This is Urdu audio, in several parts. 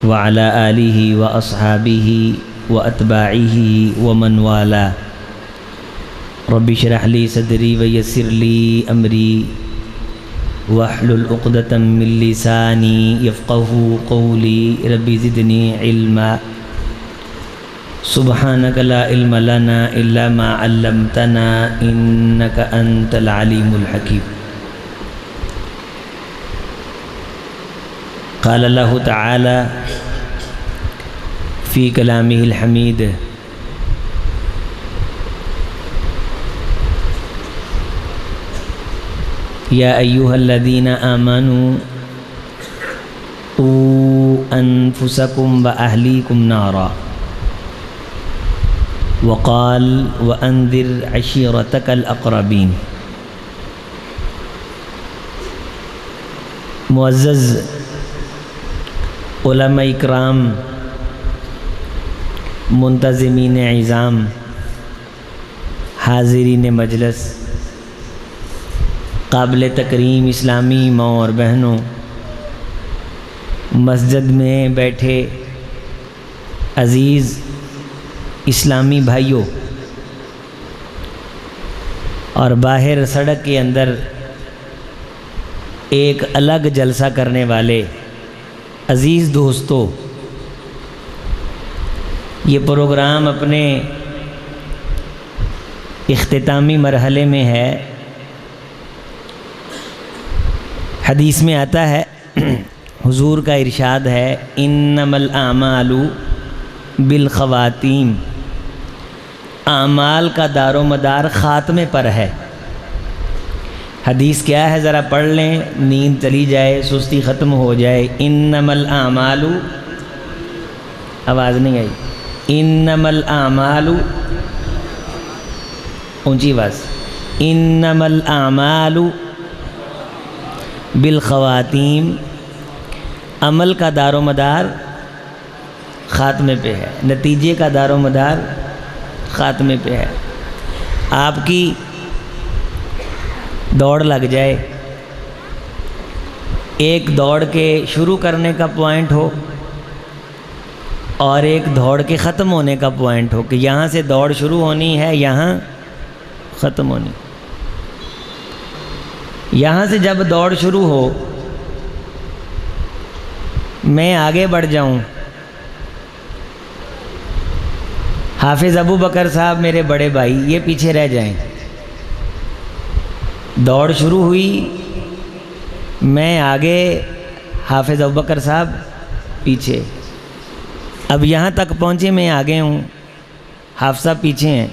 وعلى آله وأصحابه وأتباعه ومن والاه رب اشرح لي صدري ويسر لي أمري واحلل عقدة من لساني يفقهوا قولي رب زدني علما سبحانك لا علم لنا إلا ما علمتنا إنك أنت العليم الحكيم. قال اللہ تعالی فی کلامہ الحمید یا ایہا الذین آمنوا قوا انفسکم واہلیکم نارا وقال وانذر عشیرتک الاقربین. معزز علماء اکرام، منتظمین عظام، حاضرین مجلس، قابل تکریم اسلامی ماں اور بہنوں، مسجد میں بیٹھے عزیز اسلامی بھائیوں اور باہر سڑک کے اندر ایک الگ جلسہ کرنے والے عزیز دوستو، یہ پروگرام اپنے اختتامی مرحلے میں ہے. حدیث میں آتا ہے، حضور کا ارشاد ہے، انما الاعمال بالخواتیم، اعمال کا دار و مدار خاتمے پر ہے. حدیث کیا ہے ذرا پڑھ لیں، نیند چلی جائے، سستی ختم ہو جائے. انما الاعمال، آواز نہیں آئی، انما الاعمال، اونچی آواز، انما الاعمال بالخواتیم، عمل کا دار و مدار خاتمے پہ ہے، نتیجے کا دار و مدار خاتمے پہ ہے. آپ کی دوڑ لگ جائے، ایک دوڑ کے شروع کرنے کا پوائنٹ ہو اور ایک دوڑ کے ختم ہونے کا پوائنٹ ہو، کہ یہاں سے دوڑ شروع ہونی ہے، یہاں ختم ہونی. یہاں سے جب دوڑ شروع ہو، میں آگے بڑھ جاؤں، حافظ ابو بکر صاحب میرے بڑے بھائی یہ پیچھے رہ جائیں. دوڑ شروع ہوئی، میں آگے، حافظ ابوبکر صاحب پیچھے. اب یہاں تک پہنچے، میں آگے ہوں، حافظ صاحب پیچھے ہیں.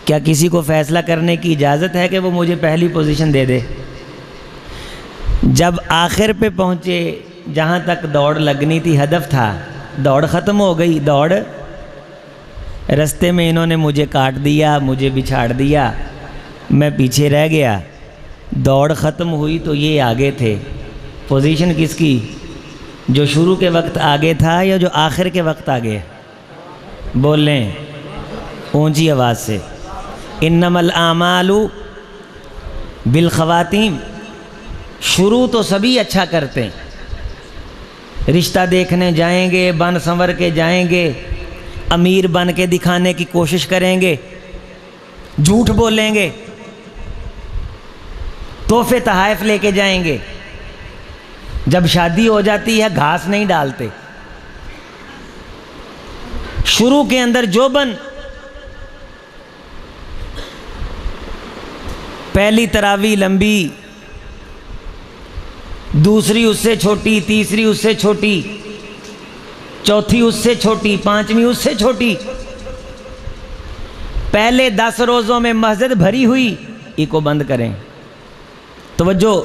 کیا کسی کو فیصلہ کرنے کی اجازت ہے کہ وہ مجھے پہلی پوزیشن دے دے؟ جب آخر پہ پہنچے، جہاں تک دوڑ لگنی تھی، ہدف تھا، دوڑ ختم ہو گئی. دوڑ رستے میں انہوں نے مجھے کاٹ دیا، مجھے بچھاڑ دیا، میں پیچھے رہ گیا. دوڑ ختم ہوئی تو یہ آگے تھے. پوزیشن کس کی؟ جو شروع کے وقت آگے تھا یا جو آخر کے وقت آگے؟ بول لیں اونچی آواز سے. انما الاعمال بالخواتیم، شروع تو سبھی اچھا کرتے ہیں، رشتہ دیکھنے جائیں گے، بن سنور کے جائیں گے، امیر بن کے دکھانے کی کوشش کریں گے، جھوٹ بولیں گے، تحفے تحائف لے کے جائیں گے. جب شادی ہو جاتی ہے گھاس نہیں ڈالتے. شروع کے اندر جوبن، پہلی تراویح لمبی، دوسری اس سے چھوٹی، تیسری اس سے چھوٹی، چوتھی اس سے چھوٹی، پانچویں اس سے چھوٹی. پہلے 10 روزوں میں مسجد بھری ہوئی، کو بند کریں، توجہ،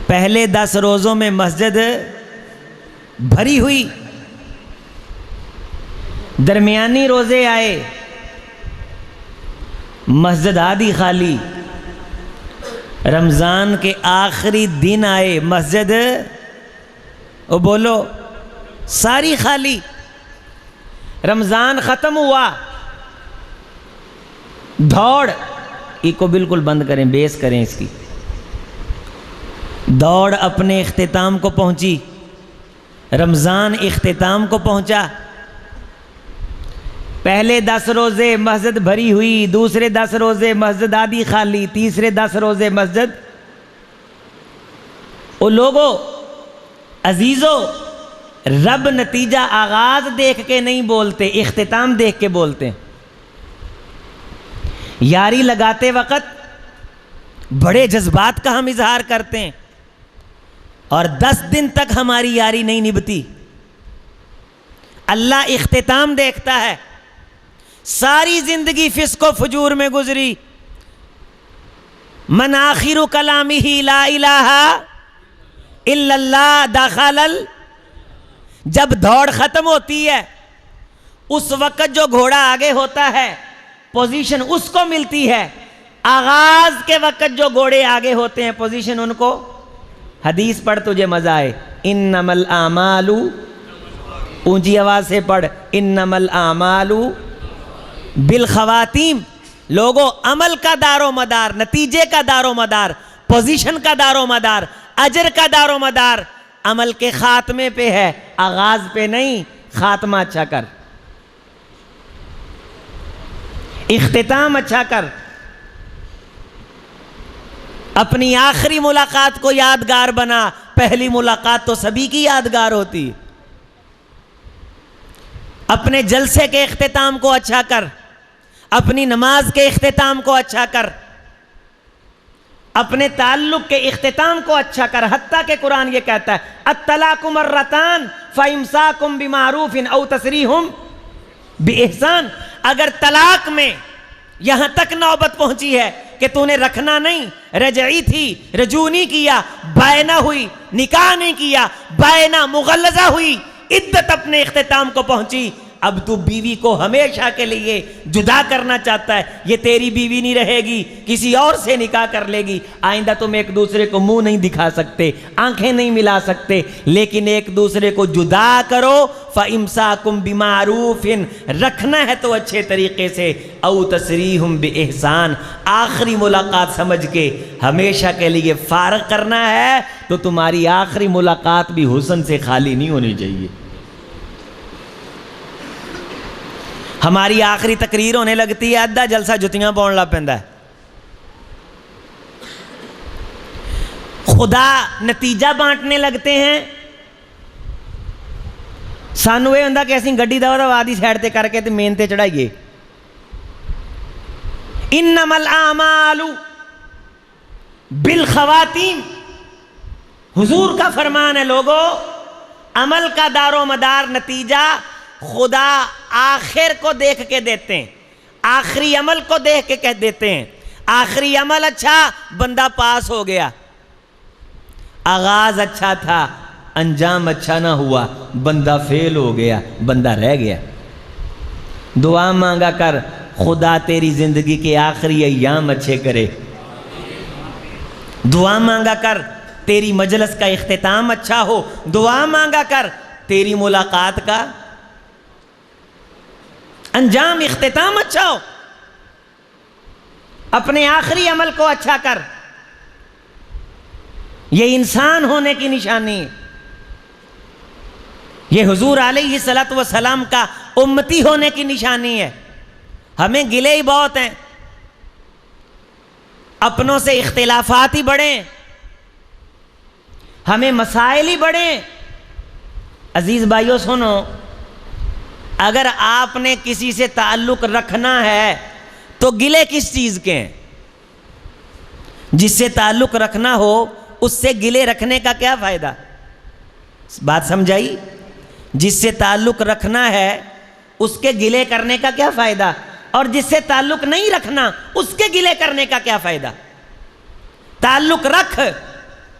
پہلے 10 روزوں میں مسجد بھری ہوئی. درمیانی روزے آئے، مسجد آدھی خالی. رمضان کے آخری دن آئے، مسجد بولو ساری خالی. رمضان ختم ہوا، دوڑ کو بالکل بند کریں، بیس کریں اس کی. دوڑ اپنے اختتام کو پہنچی. رمضان اختتام کو پہنچا، پہلے 10 روزے مسجد بھری ہوئی، دوسرے 10 روزے مسجد آدھی خالی، تیسرے 10 روزے مسجد۔ او لوگو عزیزو، رب نتیجہ آغاز دیکھ کے نہیں بولتے، اختتام دیکھ کے بولتے ہیں۔ یاری لگاتے وقت بڑے جذبات کا ہم اظہار کرتے ہیں اور 10 دن تک ہماری یاری نہیں نبھتی۔ اللہ اختتام دیکھتا ہے۔ ساری زندگی فسق و فجور میں گزری، من آخر کلامہ لا الہ الا اللہ دخل جب دوڑ ختم ہوتی ہے اس وقت جو گھوڑا آگے ہوتا ہے پوزیشن اس کو ملتی ہے، آغاز کے وقت جو گھوڑے آگے ہوتے ہیں پوزیشن ان کو۔ حدیث پڑھ تجھے مزہ آئے، انما الاعمال، اونچی آواز سے پڑھ، انما الاعمال بالخواتیم۔ لوگوں، عمل کا دار و مدار، نتیجے کا دار و مدار، پوزیشن کا دار و مدار، اجر کا دار و مدار عمل کے خاتمے پہ ہے، آغاز پہ نہیں۔ خاتمہ اچھا کر، اختتام اچھا کر، اپنی آخری ملاقات کو یادگار بنا۔ پہلی ملاقات تو سبھی کی یادگار ہوتی۔ اپنے جلسے کے اختتام کو اچھا کر، اپنی نماز کے اختتام کو اچھا کر، اپنے تعلق کے اختتام کو اچھا کر۔ حتیٰ کہ قرآن یہ کہتا ہے الطلاق مرتان فامساک بمعروف او تسریح باحسان۔ اگر طلاق میں یہاں تک نوبت پہنچی ہے کہ تو نے رکھنا نہیں، رجعی تھی، رجوع نہیں کیا، بائنہ ہوئی، نکاح نہیں کیا، بائنہ مغلظہ ہوئی، عدت اپنے اختتام کو پہنچی، اب تو بیوی کو ہمیشہ کے لیے جدا کرنا چاہتا ہے، یہ تیری بیوی نہیں رہے گی، کسی اور سے نکاح کر لے گی۔ آئندہ تم ایک دوسرے کو منہ نہیں دکھا سکتے، آنکھیں نہیں ملا سکتے، لیکن ایک دوسرے کو جدا کرو۔ فَإِمْسَاكُمْ بِمَعْرُوفٍ، رکھنا ہے تو اچھے طریقے سے، او تسریح بِإِحْسَان، آخری ملاقات سمجھ کے ہمیشہ کے لیے فارغ کرنا ہے تو تمہاری آخری ملاقات بھی حسن سے خالی نہیں ہونی چاہیے۔ ہماری آخری تقریر ہونے لگتی ہے، ادھا جلسہ جتیاں پاؤن لگ پیندا ہے۔ خدا نتیجہ بانٹنے لگتے ہیں، سانو یہ ہوندا کہ اسی گڈی دا آدھی سائڈ تے کر کے تے مین تے چڑھائیے۔ انما الاعمال بالخواتیم، حضور کا فرمان ہے لوگوں، عمل کا دار و مدار، نتیجہ خدا آخر کو دیکھ کے دیتے ہیں، آخری عمل کو دیکھ کے کہہ دیتے ہیں۔ آخری عمل اچھا، بندہ پاس ہو گیا، آغاز اچھا تھا، انجام اچھا نہ ہوا، بندہ فیل ہو گیا، بندہ رہ گیا۔ دعا مانگا کر خدا تیری زندگی کے آخری ایام اچھے کرے، دعا مانگا کر تیری مجلس کا اختتام اچھا ہو، دعا مانگا کر تیری ملاقات کا انجام اختتام اچھا ہو، اپنے آخری عمل کو اچھا کر۔ یہ انسان ہونے کی نشانی ہے، یہ حضور علیہ السلام کا امتی ہونے کی نشانی ہے۔ ہمیں گلے ہی بہت ہیں، اپنوں سے اختلافات ہی بڑھے، ہمیں مسائل ہی بڑھے۔ عزیز بھائیو سنو، اگر آپ نے کسی سے تعلق رکھنا ہے تو گلے کس چیز کے ہیں؟ جس سے تعلق رکھنا ہو اس سے گلے رکھنے کا کیا فائدہ؟ بات سمجھائی؟ جس سے تعلق رکھنا ہے اس کے گلے کرنے کا کیا فائدہ؟ اور جس سے تعلق نہیں رکھنا اس کے گلے کرنے کا کیا فائدہ؟ تعلق رکھ،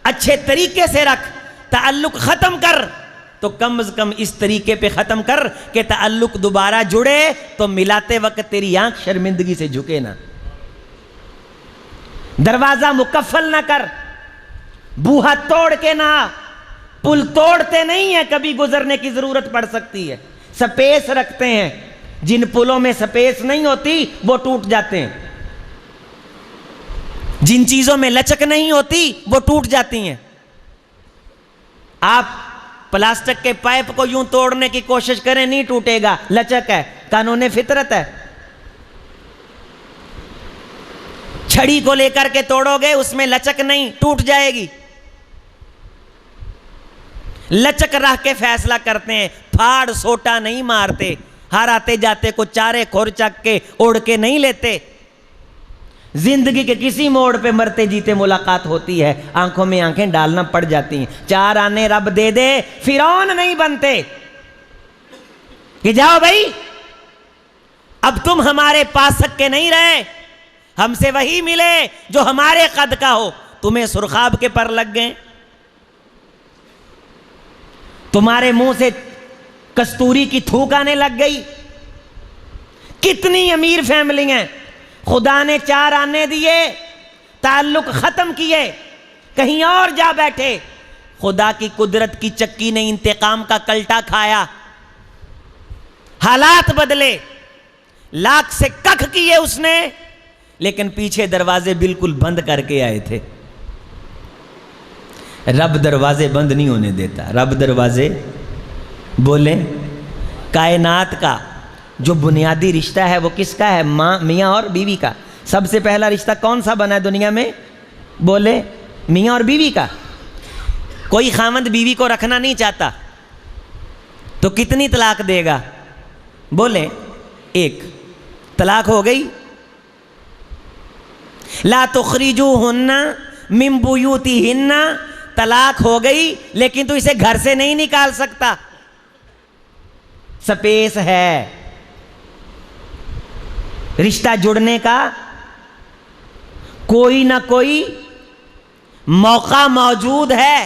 اچھے طریقے سے رکھ، تعلق ختم کر تو کم از کم اس طریقے پہ ختم کر کہ تعلق دوبارہ جڑے تو ملاتے وقت تیری آنکھ شرمندگی سے جھکے نہ۔ دروازہ مکفل نہ کر، بوہا توڑ کے نہ، پل توڑتے نہیں ہیں، کبھی گزرنے کی ضرورت پڑ سکتی ہے، سپیس رکھتے ہیں۔ جن پلوں میں سپیس نہیں ہوتی وہ ٹوٹ جاتے ہیں، جن چیزوں میں لچک نہیں ہوتی وہ ٹوٹ جاتی ہیں۔ آپ پلاسٹک کے پائپ کو یوں توڑنے کی کوشش کریں نہیں ٹوٹے گا، لچک ہے، قانون فطرت ہے۔ چھڑی کو لے کر کے توڑو گے اس میں لچک نہیں، ٹوٹ جائے گی۔ لچک رکھ کے فیصلہ کرتے ہیں، پھاڑ سوٹا نہیں مارتے، ہر آتے جاتے کو چارے کھور چک کے اڑ کے نہیں لیتے۔ زندگی کے کسی موڑ پہ مرتے جیتے ملاقات ہوتی ہے، آنکھوں میں آنکھیں ڈالنا پڑ جاتی ہیں۔ 4 آنے رب دے دے، فرعون نہیں بنتے کہ جاؤ بھائی اب تم ہمارے پاس سکے نہیں رہے، ہم سے وہی ملے جو ہمارے قد کا ہو۔ تمہیں سرخاب کے پر لگ گئے، تمہارے منہ سے کستوری کی تھوک آنے لگ گئی۔ کتنی امیر فیملی ہیں، خدا نے 4 آنے دیے، تعلق ختم کیے، کہیں اور جا بیٹھے، خدا کی قدرت کی چکی نے انتقام کا کلٹا کھایا، حالات بدلے، لاکھ سے ککھ کیے اس نے، لیکن پیچھے دروازے بالکل بند کر کے آئے تھے۔ رب دروازے بند نہیں ہونے دیتا، رب دروازے بولے۔ کائنات کا جو بنیادی رشتہ ہے وہ کس کا ہے؟ میاں اور بیوی کا۔ سب سے پہلا رشتہ کون سا بنا ہے دنیا میں؟ بولے میاں اور بیوی کا۔ کوئی خامند بیوی کو رکھنا نہیں چاہتا تو کتنی طلاق دے گا؟ بولے 1۔ طلاق ہو گئی۔ لا تخرجوہن من بیوتہن، طلاق ہو گئی، لیکن تو اسے گھر سے نہیں نکال سکتا، سپیس ہے، رشتہ جڑنے کا کوئی نہ کوئی موقع موجود ہے،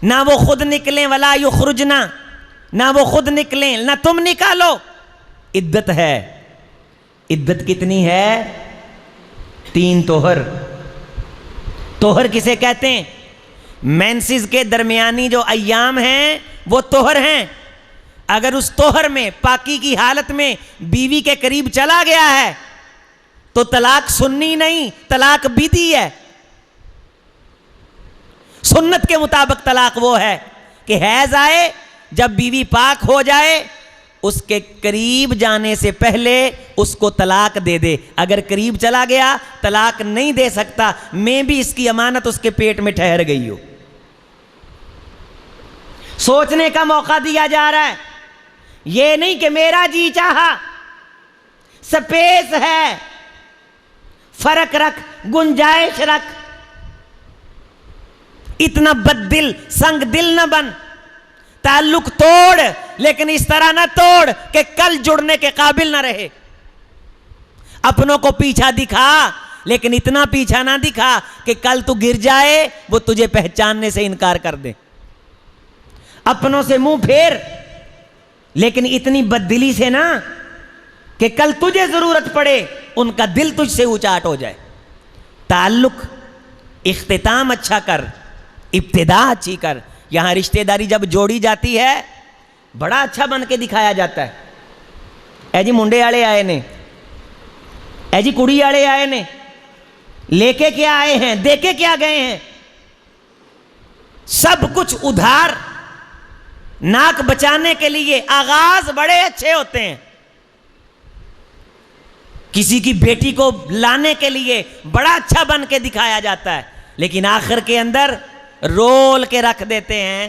نہ وہ خود نکلیں ولا یخرجنا، نہ وہ خود نکلیں نہ تم نکالو۔ عدت ہے، عدت کتنی ہے؟ 3 طہر۔ طہر کسے کہتے ہیں؟ مینسز کے درمیانی جو ایام ہیں وہ طہر ہیں۔ اگر اس طہر میں پاکی کی حالت میں بیوی کے قریب چلا گیا ہے تو طلاق سنی نہیں، طلاق بدعی ہے۔ سنت کے مطابق طلاق وہ ہے کہ حیض آئے، جب بیوی پاک ہو جائے اس کے قریب جانے سے پہلے اس کو طلاق دے دے۔ اگر قریب چلا گیا طلاق نہیں دے سکتا، میں بھی اس کی امانت اس کے پیٹ میں ٹھہر گئی ہو۔ سوچنے کا موقع دیا جا رہا ہے، یہ نہیں کہ میرا جی چاہا، سپیس ہے، فرق رکھ، گنجائش رکھ، اتنا بد دل سنگ دل نہ بن، تعلق توڑ لیکن اس طرح نہ توڑ کہ کل جڑنے کے قابل نہ رہے۔ اپنوں کو پیچھا دکھا لیکن اتنا پیچھا نہ دکھا کہ کل تو گر جائے وہ تجھے پہچاننے سے انکار کر دے۔ اپنوں سے منہ پھیر لیکن اتنی بددلی سے نہ کہ کل تجھے ضرورت پڑے ان کا دل تجھ سے اونچاٹ ہو جائے۔ تعلق اختتام اچھا کر، ابتدا اچھی کر۔ یہاں رشتہ داری جب جوڑی جاتی ہے بڑا اچھا بن کے دکھایا جاتا ہے۔ اے جی منڈے والے آئے نے، اے جی کڑی والے آئے نے، لے کے کیا آئے ہیں، دے کے کیا گئے ہیں، سب کچھ ادھار۔ ناک بچانے کے لیے آغاز بڑے اچھے ہوتے ہیں، کسی کی بیٹی کو لانے کے لیے بڑا اچھا بن کے دکھایا جاتا ہے، لیکن آخر کے اندر رول کے رکھ دیتے ہیں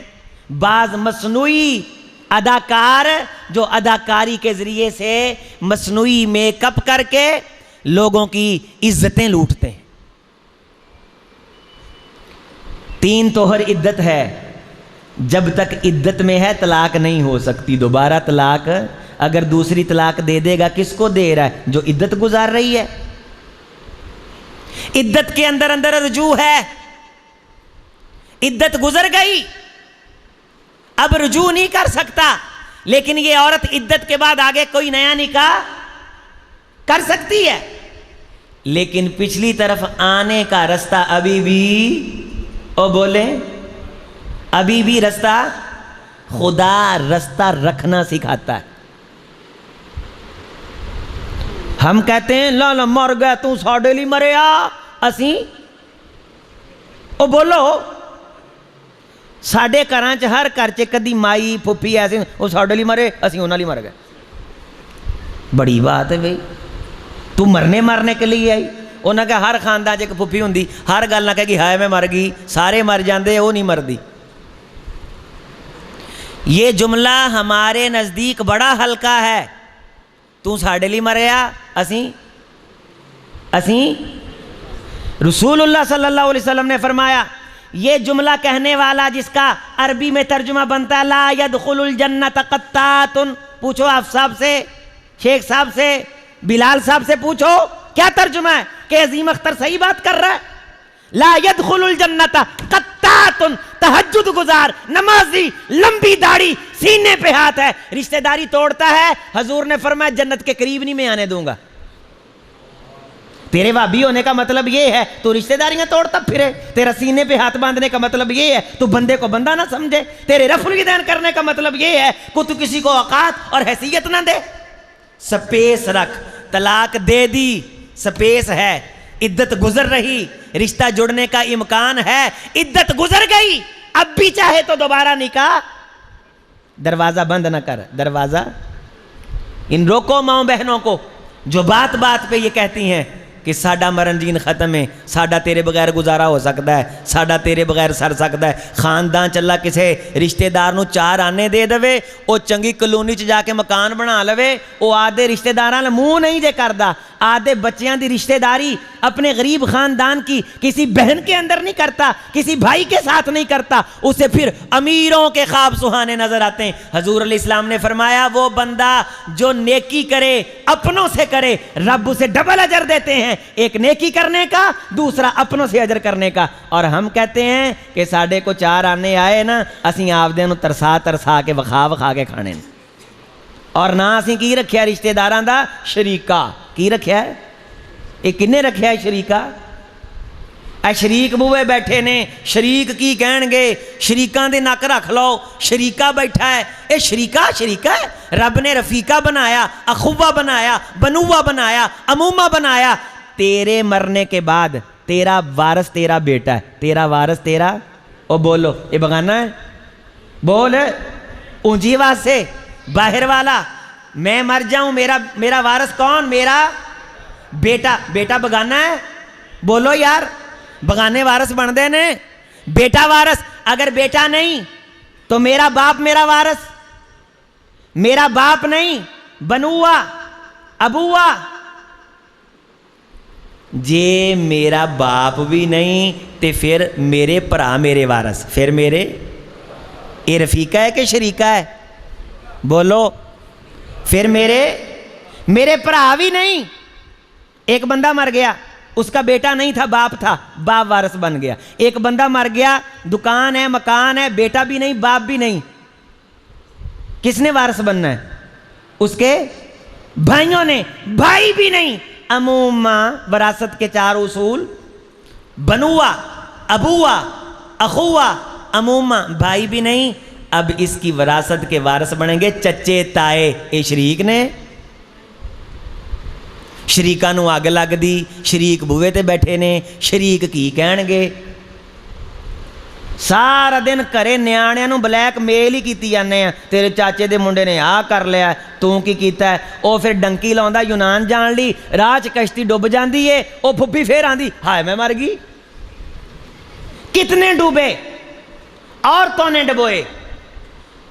بعض مصنوعی اداکار جو اداکاری کے ذریعے سے مصنوعی میک اپ کر کے لوگوں کی عزتیں لوٹتے ہیں۔ 3 طہر عدت ہے، جب تک عدت میں ہے طلاق نہیں ہو سکتی۔ دوبارہ طلاق اگر دوسری طلاق دے دے گا کس کو دے رہا ہے؟ جو عدت گزار رہی ہے۔ عدت کے اندر اندر رجوع ہے، عدت گزر گئی اب رجوع نہیں کر سکتا، لیکن یہ عورت عدت کے بعد آگے کوئی نیا نکاح کر سکتی ہے، لیکن پچھلی طرف آنے کا رستہ ابھی بھی بولے ابھی بھی رستہ، خدا رستہ رکھنا سکھاتا ہے۔ ہم کہتے ہیں لا لا مر گیا تو ساڈے لی مریا اسی، بولو ساڈے گھراں چ ہر گھر چ کدی مائی پھپھی ایسے وہ ساڈے لیے مرے اسی انہاں لیے مر گئے. بڑی بات ہے بھائی, تو مرنے کے لیے آئی. انہاں کہ ہر خاندان چ ایک پھپھی ہوندی, ہر گل نہ کہے کہ ہائے میں مر گئی, سارے مر جاندے, وہ نہیں مردی. یہ جملہ ہمارے نزدیک بڑا ہلکا ہے. تو ساڈے لیے مریا, اسیں رسول اللہ صلی اللہ علیہ وسلم نے فرمایا یہ جملہ کہنے والا جس کا عربی میں ترجمہ بنتا ہے لا يدخل الجنت قطات. پوچھو آپ صاحب سے, شیخ صاحب سے, بلال صاحب سے پوچھو کیا ترجمہ ہے, کہ عظیم اختر صحیح بات کر رہا ہے. لا يدخل الجنت قطات, تہجد گزار, نمازی, لمبی داڑھی, سینے پہ ہاتھ ہے, رشتہ داری توڑتا ہے. حضور نے فرمایا جنت کے قریب نہیں میں آنے دوں گا. تیرے وابی ہونے کا مطلب یہ ہے تو رشتہ داریاں توڑتا پھرے. تیرا سینے پہ ہاتھ باندھنے کا مطلب یہ ہے تو بندے کو بندہ نہ سمجھے. تیرے رفع الیدین کرنے کا مطلب یہ ہے کہ تو کسی کو اوقات اور حیثیت نہ دے. سپیس رکھ, طلاق دے دی, سپیس ہے, عدت گزر رہی, رشتہ جڑنے کا امکان ہے, عدت گزر گئی, اب بھی چاہے تو دوبارہ نکاح. دروازہ بند نہ کر, دروازہ ان روکو ماؤں بہنوں کو جو بات بات پہ یہ کہتی ہیں کہ ساڈا مرن جین ختم ہے, ساڈا تیرے بغیر گزارا ہو سکتا ہے, ساڈا تیرے بغیر سر سکتا ہے. خاندان چلا کسے رشتہ دار نو 4 آنے دے دے, او چنگی کلونی چ جا کے مکان بنا لوے, او آدھے رشتہ داراں منہ نہیں جے کردا, آدھے بچیاں دی رشتہ داری اپنے غریب خاندان کی کسی بہن کے اندر نہیں کرتا, کسی بھائی کے ساتھ نہیں کرتا, اسے پھر امیروں کے خواب سہانے نظر آتے ہیں. حضور علیہ السلام نے فرمایا وہ بندہ جو نیکی کرے اپنوں سے کرے رب اسے ڈبل اجر دیتے ہیں, ایک نیکی کرنے کا, دوسرا اپنوں سے اجر کرنے کا. اور ہم کہتے ہیں کہ ساڈے کو 4 آنے آئے نا, اسی آپدے نوں ترسا کے وکھا کے کھانے, اور نہ اسی کی رکھیا رشتہ داراں دا شریکہ. کی رکھیا ہے, یہ کنے رکھیا ہے شریکہ؟ اے شریک بوئے بیٹھے نے, شریک کی کہن گے, شریکاں دے نک رکھ لو, شریکہ بیٹھا ہے. اے شریکہ ہے, رب نے رفیقہ بنایا, اخوہ بنایا, بنوہ بنایا, امومہ بنایا. تیرے مرنے کے بعد تیرا وارث تیرا بیٹا ہے, تیرا وارث تیرا, او بولو یہ بغانہ ہے, بول اونچی آواز سے, باہر والا. میں مر جاؤں میرا وارث کون؟ میرا بیٹا. بیٹا بغانہ ہے, بولو یار, بغانے وارث بن دے نے, بیٹا وارث. اگر بیٹا نہیں تو میرا باپ میرا وارث, میرا باپ نہیں بنوا ابوا. جے میرا باپ بھی نہیں تے پھر میرے پرا میرے وارث, پھر میرے. یہ رفیقہ ہے کہ شریکہ ہے؟ بولو. پھر میرے پرا بھی نہیں. ایک بندہ مر گیا, اس کا بیٹا نہیں تھا, باپ تھا, باپ وارث بن گیا. ایک بندہ مر گیا, دکان ہے, مکان ہے, بیٹا بھی نہیں, باپ بھی نہیں, کس نے وارث بننا ہے؟ اس کے بھائیوں نے. بھائی بھی نہیں, امومہ وراثت کے 4 اصول, بنوا, ابوا, اخوا, امومہ. بھائی بھی نہیں, اب اس کی وراثت کے وارث بنیں گے چچے تائے. اے شریک نے, شریکاں نو اگ لگ دی, شریک بوئے تے بیٹھے نے, شریک کی کہن گے. سارا دن کرے نیاڑیاں نو بلیک میل ہی کیتی جانے ہیں, تیرے چاچے دے منڈے نے آ کر لیا, تو کی کیتا ہے. او پھر ڈنکی لاؤندا یونان جان لی, راہ چ کشتی ڈوب جاندی ہے, او پھپھی پھر آندی ہائے میں مر گئی. کتنے ڈوبے, عورتوں نے ڈبوئے.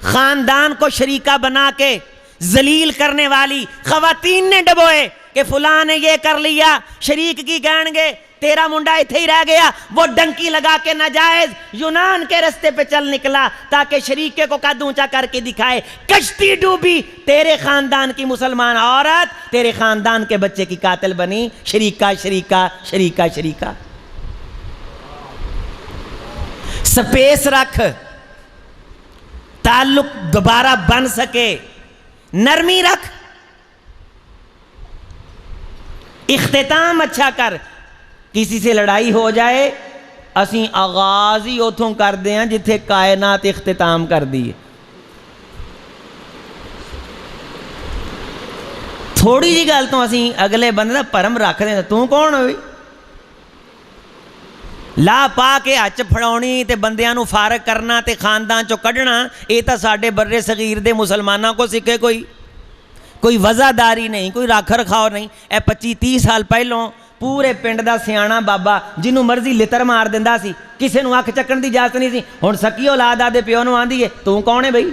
خاندان کو شریکہ بنا کے ذلیل کرنے والی خواتین نے ڈبوئے کہ فلاں نے یہ کر لیا, شریک کی کہن گے تیرا منڈا ایتھے ہی رہ گیا. وہ ڈنکی لگا کے ناجائز یونان کے رستے پہ چل نکلا تاکہ شریکے کو قد اونچا کر کے دکھائے. کشتی ڈوبی, تیرے خاندان کی مسلمان عورت تیرے خاندان کے بچے کی قاتل بنی. شریکہ. سپیس رکھ, تعلق دوبارہ بن سکے, نرمی رکھ, اختتام اچھا کر. کسی سے لڑائی ہو جائے, اسی آغاز ہی اتھوں کر دیں جتھے کائنات اختتام کر دیے. تھوڑی جی گل تو اسی اگلے بندے دا پرم رکھ دیں, تو کون ہوئی ਲਾ ਪਾ ਕੇ ਹੱਥ ਫੜਾਉਣੀ ਤੇ ਬੰਦਿਆਂ ਨੂੰ ਫਾਰਗ ਕਰਨਾ ਤੇ ਖਾਨਦਾਨ ਚੋਂ ਕੱਢਣਾ, ਇਹ ਤਾਂ ਸਾਡੇ ਬਰਰੇ ਸਗੀਰ ਦੇ ਮੁਸਲਮਾਨਾਂ ਕੋ ਸਿੱਖੇ ਕੋਈ ਵਜ਼ਾਦਾਰੀ ਨਹੀਂ, ਕੋਈ ਰੱਖ ਰਖਾਓ ਨਹੀਂ। ਇਹ 25-30 ਸਾਲ ਪਹਿਲੋਂ ਪੂਰੇ ਪਿੰਡ ਦਾ ਸਿਆਣਾ ਬਾਬਾ ਜਿਹਨੂੰ ਮਰਜ਼ੀ ਲਿੱਤਰ ਮਾਰ ਦਿੰਦਾ ਸੀ, ਕਿਸੇ ਨੂੰ ਅੱਖ ਚੱਕਣ ਦੀ ਇਜਾਜ਼ਤ ਨਹੀਂ ਸੀ। ਹੁਣ ਸਕੀ ਔਲਾਦ ਆਦੇ ਪਿਓ ਨੂੰ ਆਂਦੀ ਏ ਤੂੰ ਕੌਣ ਹੈ ਬਈ।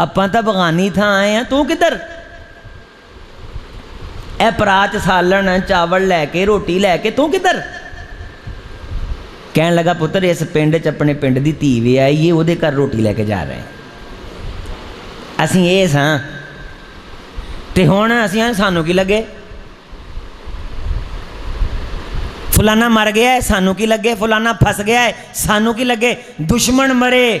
ਆਪਾਂ ਤਾਂ ਬਗਾਨੀ ਥਾਂ ਆਏ ਆ, ਤੂੰ ਕਿੱਧਰ? ਇਹ ਪਰਾਤ ਸਾਲਣ ਚਾਵਲ ਲੈ ਕੇ ਰੋਟੀ ਲੈ ਕੇ ਤੂੰ ਕਿੱਧਰ? ਕਹਿਣ ਲੱਗਾ ਪੁੱਤਰ ਇਸ ਪਿੰਡ 'ਚ ਆਪਣੇ ਪਿੰਡ ਦੀ ਧੀ ਵੀ ਆਈ ਏ, ਉਹਦੇ ਘਰ ਰੋਟੀ ਲੈ ਕੇ ਜਾ ਰਹੇ ਅਸੀਂ ਇਹ ਸਾਂ, ਤੇ ਹੁਣ ਅਸੀਂ ਸਾਨੂੰ ਕੀ ਲੱਗੇ, ਫਲਾਨਾ ਮਰ ਗਿਆ ਹੈ ਸਾਨੂੰ ਕੀ ਲੱਗੇ, ਫਲਾਨਾ ਫਸ ਗਿਆ ਹੈ ਸਾਨੂੰ ਕੀ ਲੱਗੇ। ਦੁਸ਼ਮਣ ਮਰੇ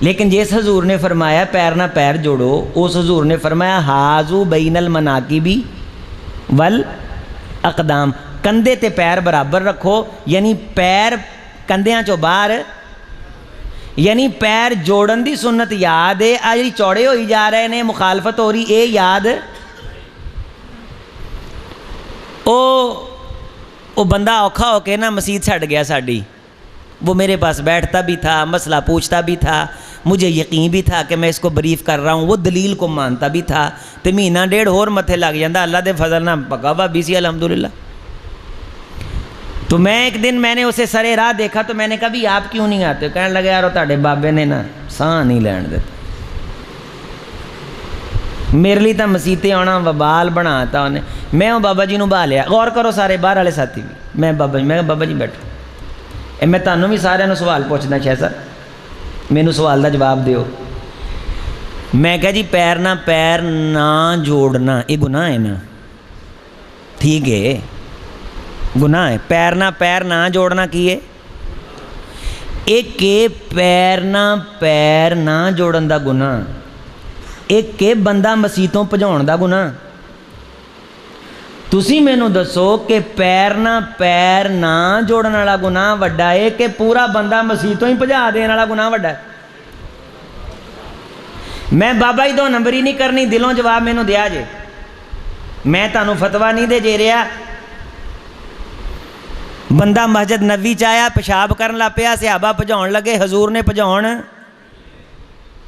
لیکن جس حضور نے فرمایا پیر نہ پیر جوڑو، اس حضور نے فرمایا ہازو بین المناکبی والاقدام، کندھے تے پیر برابر رکھو، یعنی پیر کندھیاں چوں باہر، یعنی پیر جوڑن دی سنت یاد ہے، آ جی چوڑے ہوئی جا رہے نے، مخالفت ہو رہی، اے یاد او بندہ اوکھا ہو کے نا مسجد چھڑ گیا ساڑی، وہ میرے پاس بیٹھتا بھی تھا، مسئلہ پوچھتا بھی تھا، مجھے یقین بھی تھا کہ میں اس کو بریف کر رہا ہوں، وہ دلیل کو مانتا بھی تھا، تو مہینہ ڈیڑھ اور متھے لگ جاندہ، اللہ دے فضل نہ پکا ہوا بی سی الحمدللہ۔ تو میں ایک دن میں نے اسے سرے راہ دیکھا تو میں نے کہا بھی آپ کیوں نہیں آتے؟ کہنے لگے یار تاڑے بابے نے نا ساں نہیں لین دیتا، میرے لیے تو مسیطے آنا وبال بنا تا انہیں، میں ہوں بابا جی نو بہا لیا، غور کرو سارے باہر والے ساتھی بھی، میں بابا جی بیٹھو، میں تانوں بھی سارے نو سوال پوچھنا چاہیے سر، مینوں سوال دا جواب دیو۔ میں کہا جی پیر نہ جوڑنا یہ گناہ ہے نا؟ ٹھیک ہے گناہ ہے، پیر نہ جوڑنا کی ہے؟ ایک پیر نہ جوڑن دا گناہ، ایک بندہ مسیتوں پجاؤن دا گناہ۔ تسی مینوں دسو کہ پیر نہ جوڑن والا گناہ وڈا ہے کہ پورا بندہ مسیتوں ہی پجا دین والا گناہ وڈا ہے؟ میں بابا ہی 2 نمبری نہیں کرنی، دلوں جواب مینوں دیا جے، میں تانوں فتویٰ نہیں دے جے رہا۔ بندہ مسجد نبوی چایا پیشاب کرن لا پیا، صحابہ پجاؤن لگے، حضور نے پجاؤن،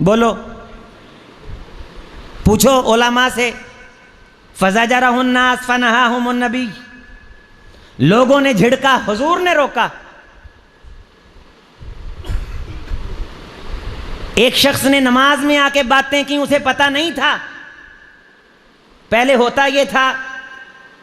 بولو پوچھو علماء سے، فزجرہ الناس فنہاہم النبی، لوگوں نے جھڑکا، حضور نے روکا۔ ایک شخص نے نماز میں آ کے باتیں کی، اسے پتہ نہیں تھا، پہلے ہوتا یہ تھا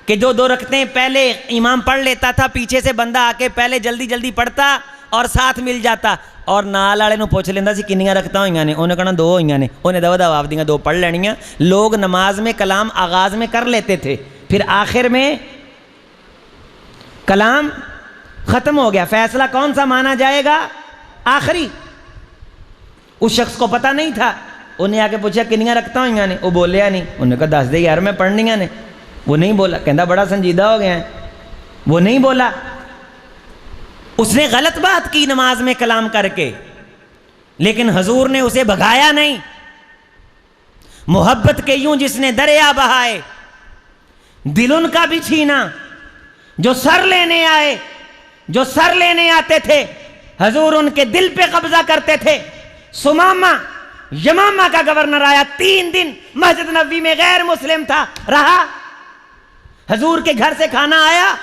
کہ جو 2 رکعتیں پہلے امام پڑھ لیتا تھا، پیچھے سے بندہ آ کے پہلے جلدی پڑھتا اور ساتھ مل جاتا، اور نال والے نو پوچھ لیندہ سی کنیاں رکعتاں ہوئیاں نے، انہیں کہنا 2 ہوئیاں نے، انہیں دوا آپ دیاں 2 پڑھ لینیاں۔ لوگ نماز میں کلام آغاز میں کر لیتے تھے، پھر آخر میں کلام ختم ہو گیا، فیصلہ کون سا مانا جائے گا؟ آخری۔ اس شخص کو پتہ نہیں تھا، انہیں آ کے پوچھا کنیاں رکعتاں ہوئیاں نے، وہ بولیا نہیں، انہیں کہا 10 دے یار میں پڑھنیاں نے، وہ نہیں بولا، کہندہ بڑا سنجیدہ ہو گیا ہے، وہ نہیں بولا، اس نے غلط بات کی نماز میں کلام کر کے، لیکن حضور نے اسے بھگایا نہیں۔ محبت کے یوں جس نے دریا بہائے، دل ان کا بھی چھینا، جو سر لینے آئے، جو سر لینے آتے تھے حضور ان کے دل پہ قبضہ کرتے تھے۔ سمامہ یمامہ کا گورنر آیا، 3 دن مسجد نبوی میں غیر مسلم تھا، رہا، حضور کے گھر سے کھانا آیا،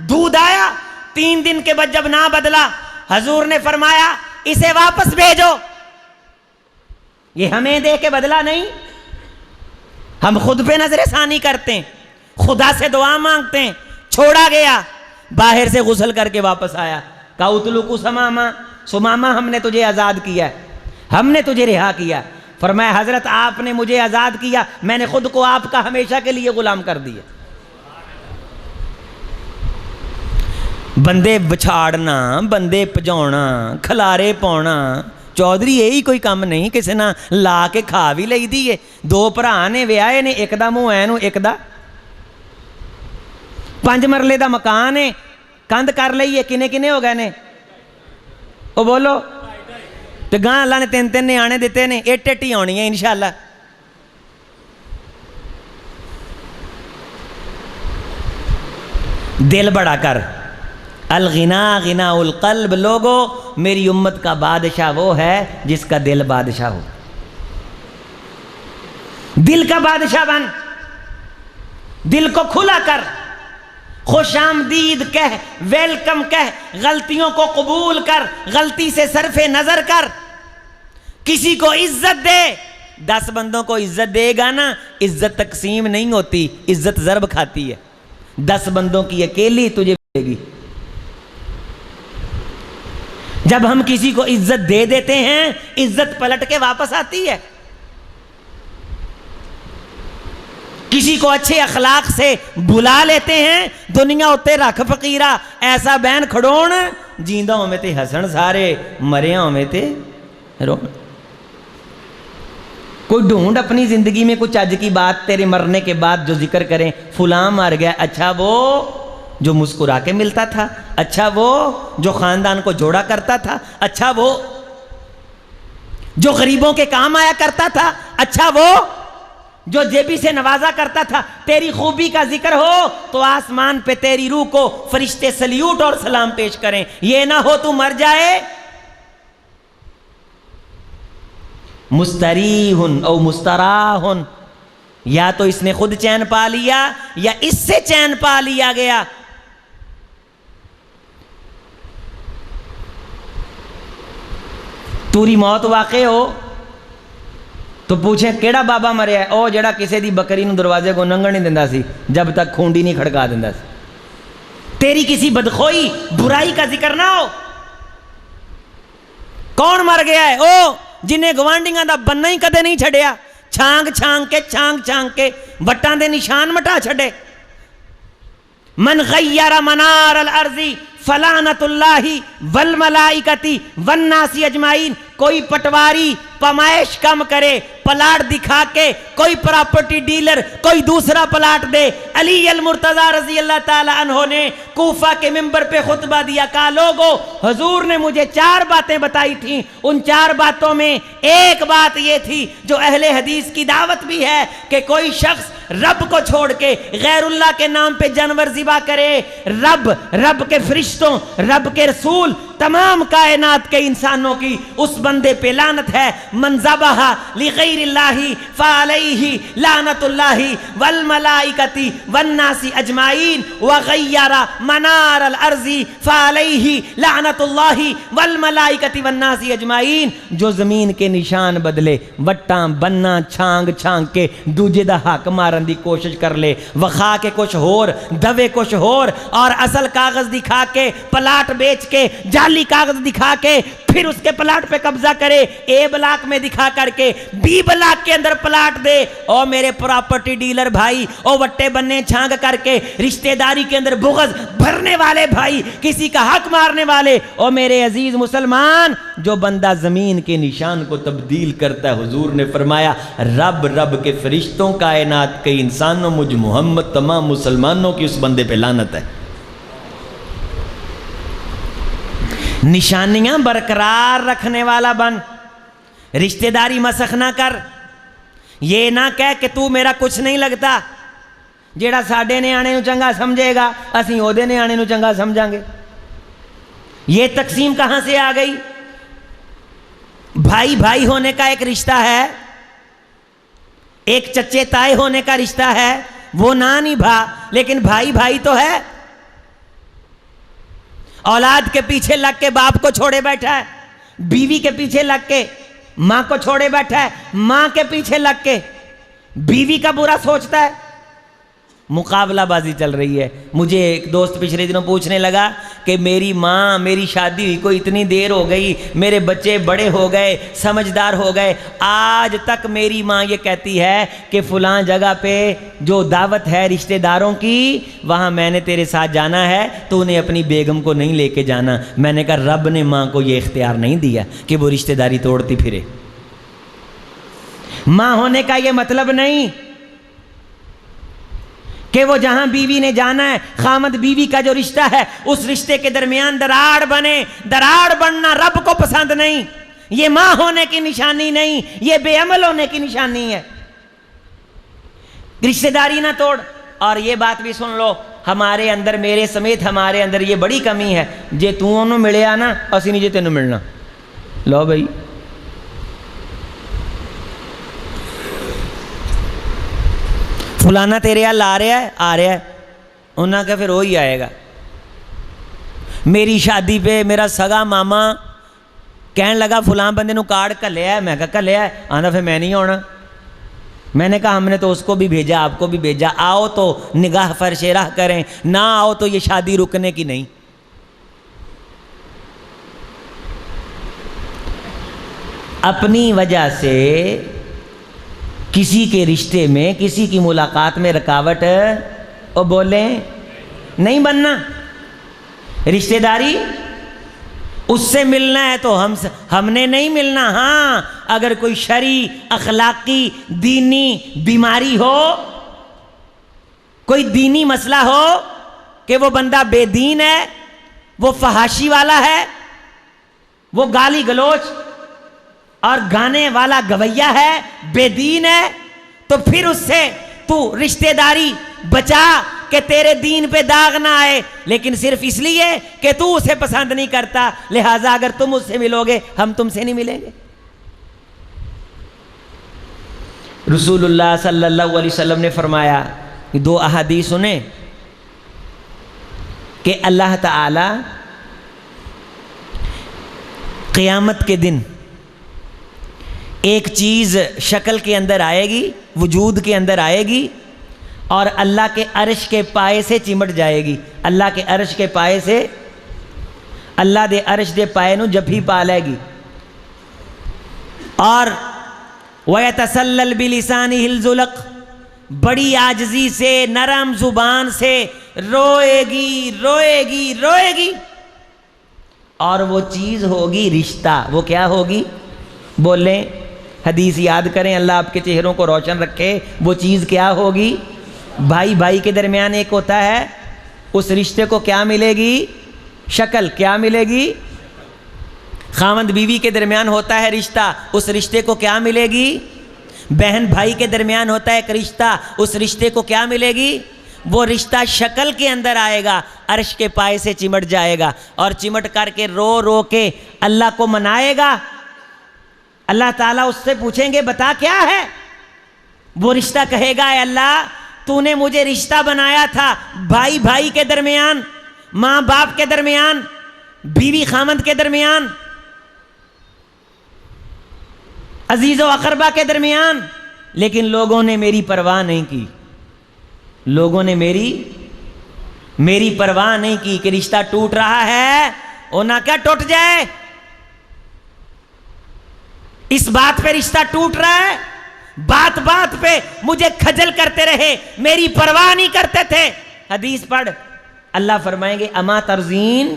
دودھ آیا، 3 دن کے بعد جب نہ بدلا، حضور نے فرمایا اسے واپس بھیجو، یہ ہمیں دے کے بدلا نہیں، ہم خود پہ نظر ثانی کرتے ہیں، خدا سے دعا مانگتے ہیں۔ چھوڑا گیا، باہر سے غسل کر کے واپس آیا، کہا اتلقوا سمامہ ہم نے تجھے آزاد کیا، ہم نے تجھے رہا کیا۔ فرمایا حضرت آپ نے مجھے آزاد کیا، میں نے خود کو آپ کا ہمیشہ کے لیے غلام کر دیا۔ بندے بچھاڑنا، بندے پجاؤنا، کھلارے پاؤنا، چودھری یہی کوئی کام نہیں، کسی نہ لا کے کھا بھی لئی دی ہے۔ 2 بھرا نے ویاہے نے، ایک دا منہ اینو ایک دا 5 مرلے دا مکان ہے، کند کر لئی ہے، کنے ہو گئے نے، او بولو، تو گاں اللہ نے 3 نے آنے دیتے نے، 8 ہی آنی ہے انشاءاللہ۔ دل بڑا کر، الغنا غنا القلب، لوگو میری امت کا بادشاہ وہ ہے جس کا دل بادشاہ ہو، دل کا بادشاہ بن، دل کو کھلا کر، خوش آمدید کہہ، ویلکم کہہ، غلطیوں کو قبول کر، غلطی سے صرف نظر کر، کسی کو عزت دے۔ 10 بندوں کو عزت دے گا نا، عزت تقسیم نہیں ہوتی، عزت ضرب کھاتی ہے، 10 بندوں کی اکیلی تجھے دے گی۔ جب ہم کسی کو عزت دے دیتے ہیں، عزت پلٹ کے واپس آتی ہے۔ کسی کو اچھے اخلاق سے بلا لیتے ہیں، دنیا ہوتے رکھ فقیرہ، ایسا بین کھڑون، جیندہ ہوں میں تے ہسن سارے، مریا ہوں میں تے رون۔ کوئی ڈھونڈ اپنی زندگی میں کچھ چج کی بات تیرے مرنے کے بعد جو ذکر کریں، فلاں مر گیا، اچھا وہ جو مسکرا کے ملتا تھا، اچھا وہ جو خاندان کو جوڑا کرتا تھا، اچھا وہ جو غریبوں کے کام آیا کرتا تھا، اچھا وہ جو جیبی سے نوازا کرتا تھا۔ تیری خوبی کا ذکر ہو تو آسمان پہ تیری روح کو فرشتے سلیوٹ اور سلام پیش کریں، یہ نہ ہو تو مر جائے مستریح او مستراح، یا تو اس نے خود چین پا لیا یا اس سے چین پا لیا گیا۔ توری موت واقع ہو تو پوچھیں کیڑا بابا مریا ہے؟ او جڑا کسی دی بکری نو دروازے کو ننگن نہیں دیندا سی جب تک کھونڈی نہیں کھڑکا دیندا سی۔ تیری کسی بدخوئی برائی کا ذکر نہ ہو۔ کون مر گیا ہے؟ او جنہیں گوانڈیاں دا بننا ہی کدے نہیں چھڑیا، چھانگ چھانگ کے وٹاں دے نشان مٹا چھڑے۔ من غیر منار الارض فلعنت اللہ والملائکتی والناس اجمعین، کوئی پٹواری پمائش کم کرے، پلاٹ دکھا کے کوئی پراپرٹی ڈیلر کوئی دوسرا پلاٹ دے۔ علی المرتضی رضی اللہ تعالی عنہ نے کوفہ کے منبر پہ خطبہ دیا، کہا لوگو حضور نے مجھے 4 باتیں بتائی تھیں، ان 4 باتوں میں ایک بات یہ تھی جو اہل حدیث کی دعوت بھی ہے کہ کوئی شخص رب کو چھوڑ کے غیر اللہ کے نام پہ جانور ذبح کرے، رب کے فرشتوں، رب کے رسول، تمام کائنات کے انسانوں کی اس بندے پہ لعنت ہے۔ من ذبح لغیر اللہ فعلیہ لعنت اللہ والملائکۃ والناس اجمعین وغیر منار الارض فعلیہ لعنت اللہ والملائکۃ والناس اجمعین۔ جو زمین کے نشان بدلے، وٹاں بننا چھانگ کے دوجے دا حق مارن دی کوشش کر لے، وخا کے کچھ ہور دوے کچھ ہور، اور اصل کاغذ دکھا کے پلاٹ بیچ کے جعلی کاغذ دکھا کے پھر اس کے پلاٹ پہ قبضہ کرے، اے بلاک میں دکھا کر کے بی بلاک کے اندر پلاٹ دے۔ او میرے پراپرٹی ڈیلر بھائی، او وٹے بننے چھانگ کر کے رشتہ داری کے اندر بغض بھرنے والے بھائی، کسی کا حق مارنے والے، او میرے عزیز مسلمان، جو بندہ زمین کے نشان کو تبدیل کرتا ہے، حضور نے فرمایا رب کے فرشتوں، کائنات کے انسانوں، مجھ محمد تمام مسلمانوں کی اس بندے پہ لعنت ہے۔ نشانیاں برقرار رکھنے والا بن، رشتہ داری مسخ نہ کر، یہ نہ کہہ کہ تو میرا کچھ نہیں لگتا، جیڑا ساڈے نیانے نو چنگا سمجھے گا اسی اودے نیانے نو چنگا سمجھاں گے۔ یہ تقسیم کہاں سے آ گئی؟ بھائی ہونے کا ایک رشتہ ہے، ایک چچے تائے ہونے کا رشتہ ہے، وہ نہ نبھا لیکن بھائی تو ہے۔ اولاد کے پیچھے لگ کے باپ کو چھوڑے بیٹھا ہے، بیوی کے پیچھے لگ کے ماں کو چھوڑے بیٹھا ہے، ماں کے پیچھے لگ کے بیوی کا برا سوچتا ہے۔ مقابلہ بازی چل رہی ہے۔ مجھے ایک دوست پچھلے دنوں پوچھنے لگا کہ میری ماں، میری شادی ہوئی کو اتنی دیر ہو گئی، میرے بچے بڑے ہو گئے، سمجھدار ہو گئے، آج تک میری ماں یہ کہتی ہے کہ فلاں جگہ پہ جو دعوت ہے رشتہ داروں کی، وہاں میں نے تیرے ساتھ جانا ہے تو انہیں اپنی بیگم کو نہیں لے کے جانا۔ میں نے کہا رب نے ماں کو یہ اختیار نہیں دیا کہ وہ رشتہ داری توڑتی پھرے۔ ماں ہونے کا یہ مطلب نہیں کہ وہ جہاں بیوی نے جانا ہے، خامد بیوی کا جو رشتہ ہے اس رشتے کے درمیان دراڑ بنے۔ دراڑ بننا رب کو پسند نہیں، یہ ماں ہونے کی نشانی نہیں، یہ بے عمل ہونے کی نشانی ہے۔ رشتہ داری نہ توڑ۔ اور یہ بات بھی سن لو، ہمارے اندر، میرے سمیت ہمارے اندر یہ بڑی کمی ہے، جے تو انہوں ملیا نا اسی نہیں جے تینوں ملنا۔ لو بھائی، فلانا تیرے یہاں آ رہا ہے، انہوں نے کہا پھر وہی آئے گا۔ میری شادی پہ میرا سگا ماما کہنے لگا فلاں بندے نو کارڈ کلیا ہے، میں کہا کلیا ہے، آنا پھر میں نہیں آنا۔ میں نے کہا ہم نے تو اس کو بھی بھیجا، آپ کو بھی بھیجا، آؤ تو نگاہ فرش راہ کریں، نہ آؤ تو یہ شادی رکنے کی نہیں۔ اپنی وجہ سے کسی کے رشتے میں، کسی کی ملاقات میں رکاوٹ او بولیں نہیں بننا۔ رشتہ داری اس سے ملنا ہے تو ہم نے نہیں ملنا۔ ہاں، اگر کوئی شرعی اخلاقی دینی بیماری ہو، کوئی دینی مسئلہ ہو کہ وہ بندہ بے دین ہے، وہ فحاشی والا ہے، وہ گالی گلوچ اور گانے والا گویا ہے، بے دین ہے، تو پھر اس سے تو رشتہ داری بچا کہ تیرے دین پہ داغ نہ آئے، لیکن صرف اس لیے کہ تو اسے پسند نہیں کرتا، لہٰذا اگر تم اس سے ملو گے ہم تم سے نہیں ملیں گے۔ رسول اللہ صلی اللہ علیہ وسلم نے فرمایا، دو احادیث سنیں، کہ اللہ تعالی قیامت کے دن ایک چیز شکل کے اندر آئے گی، وجود کے اندر آئے گی، اور اللہ کے عرش کے پائے سے چمٹ جائے گی۔ اللہ کے عرش کے پائے سے، اللہ دے عرش دے پائے نو جبھی پا لے گی، اور وَيَتَسَلَّلْ بِلِسَانِهِ الزُّلَقْ، بڑی عاجزی سے، نرم زبان سے روئے گی روئے گی روئے گی، اور وہ چیز ہوگی رشتہ۔ وہ کیا ہوگی؟ بولیں، حدیث یاد کریں، اللہ آپ کے چہروں کو روشن رکھے۔ وہ چیز کیا ہوگی؟ بھائی بھائی کے درمیان ایک ہوتا ہے، اس رشتے کو کیا ملے گی؟ شکل۔ کیا ملے گی؟ خاوند بیوی کے درمیان ہوتا ہے رشتہ، اس رشتے کو کیا ملے گی؟ بہن بھائی کے درمیان ہوتا ہے ایک رشتہ، اس رشتے کو کیا ملے گی؟ وہ رشتہ شکل کے اندر آئے گا، عرش کے پائے سے چمٹ جائے گا، اور چمٹ کر کے رو رو کے اللہ کو منائے گا۔ اللہ تعالیٰ اس سے پوچھیں گے بتا کیا ہے؟ وہ رشتہ کہے گا اے اللہ تو نے مجھے رشتہ بنایا تھا بھائی بھائی کے درمیان، ماں باپ کے درمیان، بیوی خامند کے درمیان، عزیز و اقربا کے درمیان، لیکن لوگوں نے میری پرواہ نہیں کی، لوگوں نے میری پرواہ نہیں کی کہ رشتہ ٹوٹ رہا ہے، ہونا کیا ٹوٹ جائے، اس بات پہ رشتہ ٹوٹ رہا ہے، بات بات پہ مجھے کھجل کرتے رہے، میری پرواہ نہیں کرتے تھے۔ حدیث پڑھ، اللہ فرمائیں گے اما ترزین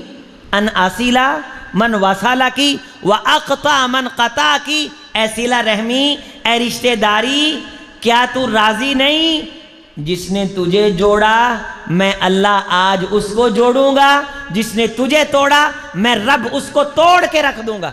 ان آسیلا من وصالہ کی واقطع من قطع کی، اے صلہ رحمی، اے رشتہ داری، کیا تو راضی نہیں؟ جس نے تجھے جوڑا میں اللہ آج اس کو جوڑوں گا، جس نے تجھے توڑا میں رب اس کو توڑ کے رکھ دوں گا۔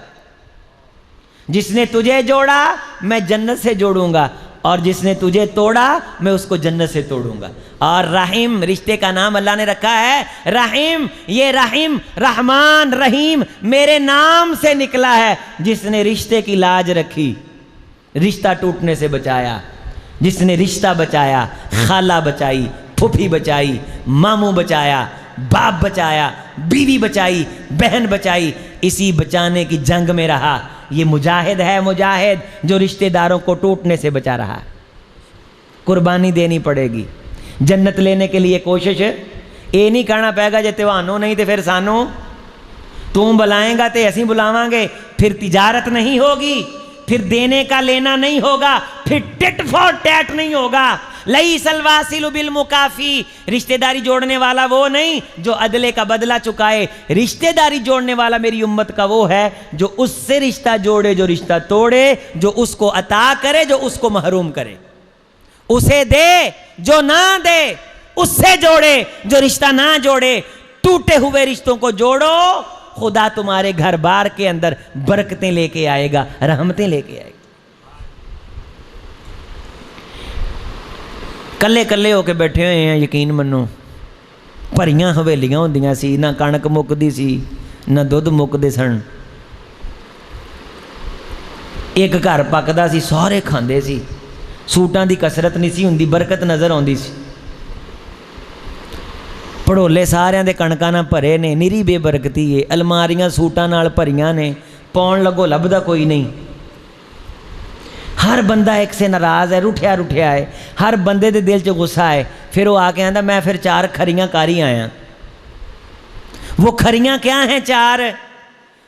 جس نے تجھے جوڑا میں جنت سے جوڑوں گا، اور جس نے تجھے توڑا میں اس کو جنت سے توڑوں گا۔ اور رحیم، رشتے کا نام اللہ نے رکھا ہے رحیم، یہ رحیم رحمان رحیم میرے نام سے نکلا ہے۔ جس نے رشتے کی لاج رکھی، رشتہ ٹوٹنے سے بچایا، جس نے رشتہ بچایا، خالہ بچائی، پھوپھی بچائی، ماموں بچایا، باپ بچایا، بیوی بچائی، بہن بچائی، اسی بچانے کی جنگ میں رہا، یہ مجاہد ہے، مجاہد جو رشتہ داروں کو ٹوٹنے سے بچا رہا۔ قربانی دینی پڑے گی جنت لینے کے لیے، کوشش یہ نہیں کرنا پائے گا جے تیوانوں نہیں تے پھر سانوں تم بلائیں گا تے اسی بلاواں گے، پھر تجارت نہیں ہوگی، پھر دینے کا لینا نہیں ہوگا، پھر ٹٹ فار ٹیٹ نہیں ہوگا۔ لیس الواصل بالمکافی، رشتہ داری جوڑنے والا وہ نہیں جو عدلے کا بدلہ چکائے، رشتہ داری جوڑنے والا میری امت کا وہ ہے جو اس سے رشتہ جوڑے، جو رشتہ توڑے، جو اس کو عطا کرے، جو اس کو محروم کرے، اسے دے جو نہ دے، اس سے جوڑے جو رشتہ نہ جوڑے۔ ٹوٹے ہوئے رشتوں کو جوڑو، خدا تمہارے گھر بار کے اندر برکتیں لے کے آئے گا، رحمتیں لے کے آئے گا۔ کلے کلے ہو کے بیٹھے ہوئے ہیں، یقین منو، بھریاں حویلیاں ہوندیاں سی، نہ کنک مکدی سی، نہ دودھ مکدے سن، ایک گھر پکدا سی، سارے کھاندے سی، سوٹاں دی کسرت نہیں سی ہوندی، برکت نظر آندی سی۔ پڑھولے ساریاں دے کنکاں نہ بھرے نے، نری بے برکتی ہے، الماریاں سوٹاں نال بھریاں نے، پاؤن لگو لبدا کوئی نہیں۔ ہر بندہ ایک سے ناراض ہے، روٹھیا روٹھیا ہے، ہر بندے دے دل چ غصہ ہے۔ پھر وہ آ کے آندا میں پھر 4 کھریاں کاری آیا۔ وہ کھریاں کیا ہیں؟ 4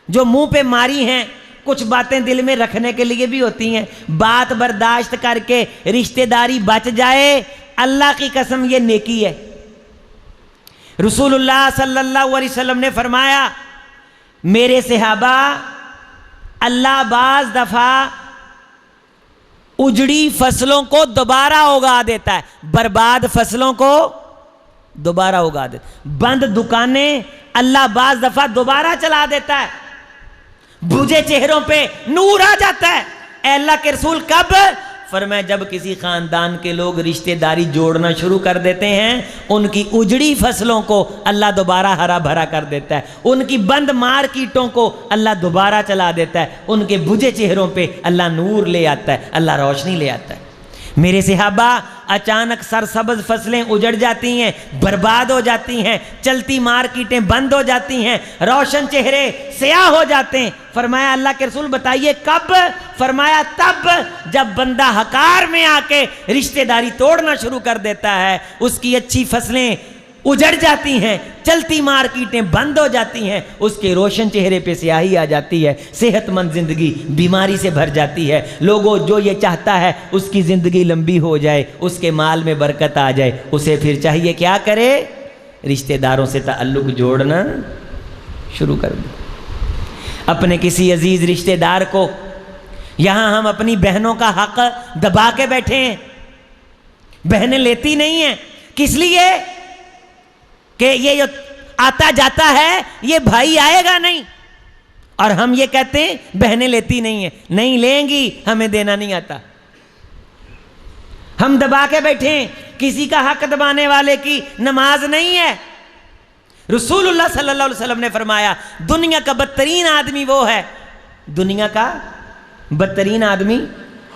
جو منہ پہ ماری ہیں، کچھ باتیں دل میں رکھنے کے لیے بھی ہوتی ہیں، بات برداشت کر کے رشتہ داری بچ جائے، اللہ کی قسم یہ نیکی ہے۔ رسول اللہ صلی اللہ علیہ وسلم نے فرمایا، میرے صحابہ اللہ بعض دفعہ اجڑی فصلوں کو دوبارہ اگا دیتا ہے، برباد فصلوں کو دوبارہ اگا دیتا ہے، بند دکانیں اللہ بعض دفعہ دوبارہ چلا دیتا ہے، بجھے چہروں پہ نور آ جاتا ہے۔ اے اللہ کے رسول کب؟ فرمایا جب کسی خاندان کے لوگ رشتہ داری جوڑنا شروع کر دیتے ہیں، ان کی اجڑی فصلوں کو اللہ دوبارہ ہرا بھرا کر دیتا ہے، ان کی بند مارکیٹوں کو اللہ دوبارہ چلا دیتا ہے، ان کے بجھے چہروں پہ اللہ نور لے آتا ہے، اللہ روشنی لے آتا ہے۔ میرے صحابہ، اچانک سرسبز فصلیں اجڑ جاتی ہیں، برباد ہو جاتی ہیں، چلتی مارکیٹیں بند ہو جاتی ہیں، روشن چہرے سیاہ ہو جاتے ہیں۔ فرمایا اللہ کے رسول بتائیے کب؟ فرمایا تب جب بندہ حقار میں آ کے رشتہ داری توڑنا شروع کر دیتا ہے، اس کی اچھی فصلیں اجڑ جاتی ہیں، چلتی مارکیٹیں بند ہو جاتی ہیں، اس کے روشن چہرے پہ سیاہی آ جاتی ہے، صحت مند زندگی بیماری سے بھر جاتی ہے۔ لوگوں جو یہ چاہتا ہے اس کی زندگی لمبی ہو جائے، اس کے مال میں برکت آ جائے، اسے پھر چاہیے کیا کرے؟ رشتہ داروں سے تعلق جوڑنا شروع کر دے۔ اپنے کسی عزیز رشتہ دار کو، یہاں ہم اپنی بہنوں کا حق دبا کے بیٹھے ہیں، بہنیں لیتی نہیں ہیں، کس لیے کہ یہ جو آتا جاتا ہے یہ بھائی آئے گا نہیں، اور ہم یہ کہتے ہیں بہنیں لیتی نہیں ہیں، نہیں لیں گی، ہمیں دینا نہیں آتا، ہم دبا کے بیٹھے ہیں۔ کسی کا حق دبانے والے کی نماز نہیں ہے۔ رسول اللہ صلی اللہ علیہ وسلم نے فرمایا دنیا کا بدترین آدمی وہ ہے، دنیا کا بدترین آدمی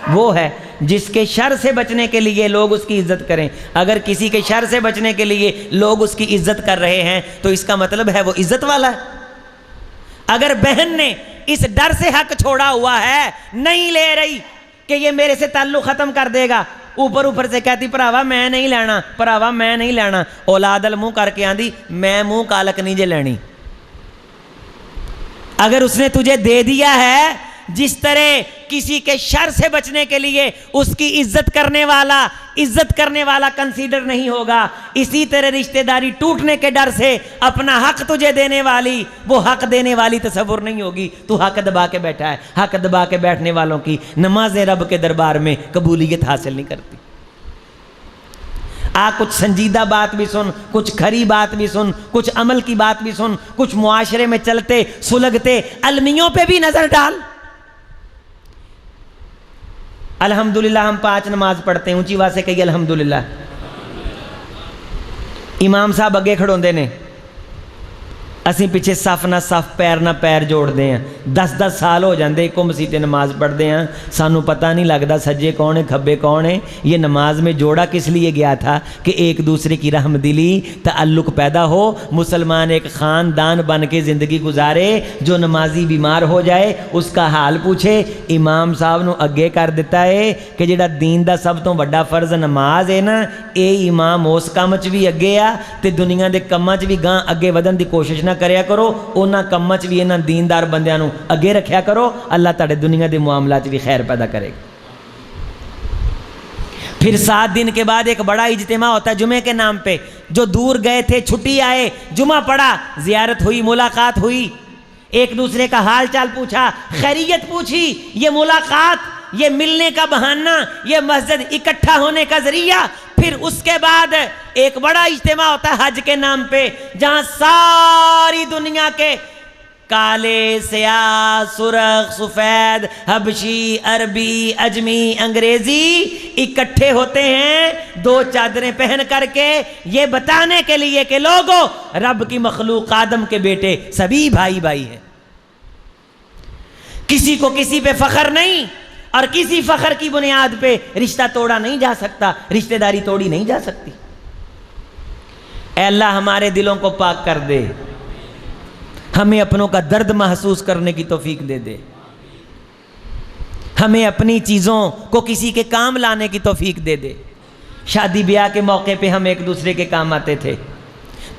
وہ ہے جس کے شر سے بچنے کے لیے لوگ اس کی عزت کریں۔ اگر کسی کے شر سے بچنے کے لیے لوگ اس کی عزت کر رہے ہیں تو اس کا مطلب ہے وہ عزت والا ہے۔ اگر بہن نے اس ڈر سے حق چھوڑا ہوا ہے، نہیں لے رہی کہ یہ میرے سے تعلق ختم کر دے گا، اوپر سے کہتی پراوا میں نہیں لینا، پراوا میں نہیں لینا، اولاد المنہ کر کے آندی میں منہ کالک نہیں جے لینی۔ اگر اس نے تجھے دے دیا ہے، جس طرح کسی کے شر سے بچنے کے لیے اس کی عزت کرنے والا کنسیڈر نہیں ہوگا، اسی طرح رشتہ داری ٹوٹنے کے ڈر سے اپنا حق تجھے دینے والی، وہ حق دینے والی تصور نہیں ہوگی۔ تو حق دبا کے بیٹھا ہے۔ حق دبا کے بیٹھنے والوں کی نمازیں رب کے دربار میں قبولیت حاصل نہیں کرتی۔ کچھ سنجیدہ بات بھی سن، کچھ کھری بات بھی سن، کچھ عمل کی بات بھی سن، کچھ معاشرے میں چلتے سلگتے المیوں پہ بھی نظر ڈال۔ الحمدللہ ہم 5 نماز پڑھتے ہیں، اونچی آواز سے کہیے الحمدللہ۔ امام صاحب اگے کھڑوندے نے، اسی پیچھے صف نہ صف پیر نہ پیر جوڑ دے ہیں، 10 سال ہو جاندے ایک مسیتے نماز پڑھ دے ہیں، سانو پتہ نہیں لگتا سجے کون ہے کھبے کون ہے۔ یہ نماز میں جوڑا کس لیے گیا تھا؟ کہ ایک دوسرے کی رحم دلی تعلق پیدا ہو، مسلمان ایک خاندان بن کے زندگی گزارے۔ جو نمازی بیمار ہو جائے اس کا حال پوچھے، امام صاحب نو اگے کر دیتا ہے کہ جڑا دین دا سب تو بڑا فرض نماز ہے نا، اے امام اس کام چ بھی اگے آ تے دنیا دے کماں چ بھی گاں اگے ودن دی کوشش نہ کریا کرو، اونا کماں چ بھی انہاں دیندار بندیاں نو اگے رکھیا کرو، اللہ تاڑے دنیا دے معاملات بھی خیر پیدا کرے گا۔ پھر 7 دن کے بعد ایک بڑا اجتماع ہوتا ہے جمعے کے نام پہ، جو دور گئے تھے چھٹی آئے، جمعہ پڑھا، زیارت ہوئی، ملاقات ہوئی، ایک دوسرے کا حال چال پوچھا، خیریت پوچھی۔ یہ ملاقات، یہ ملنے کا بہانہ، یہ مسجد اکٹھا ہونے کا ذریعہ۔ پھر اس کے بعد ایک بڑا اجتماع ہوتا ہے حج کے نام پہ، جہاں ساری دنیا کے کالے، سیاہ، سرخ، سفید، حبشی، عربی، اجمی، انگریزی اکٹھے ہوتے ہیں 2 چادریں پہن کر کے، یہ بتانے کے لیے کہ لوگوں، رب کی مخلوق آدم کے بیٹے سبھی بھائی بھائی ہیں، کسی کو کسی پہ فخر نہیں، اور کسی فخر کی بنیاد پہ رشتہ توڑا نہیں جا سکتا، رشتہ داری توڑی نہیں جا سکتی۔ اے اللہ ہمارے دلوں کو پاک کر دے، ہمیں اپنوں کا درد محسوس کرنے کی توفیق دے دے، ہمیں اپنی چیزوں کو کسی کے کام لانے کی توفیق دے دے۔ شادی بیاہ کے موقع پہ ہم ایک دوسرے کے کام آتے تھے،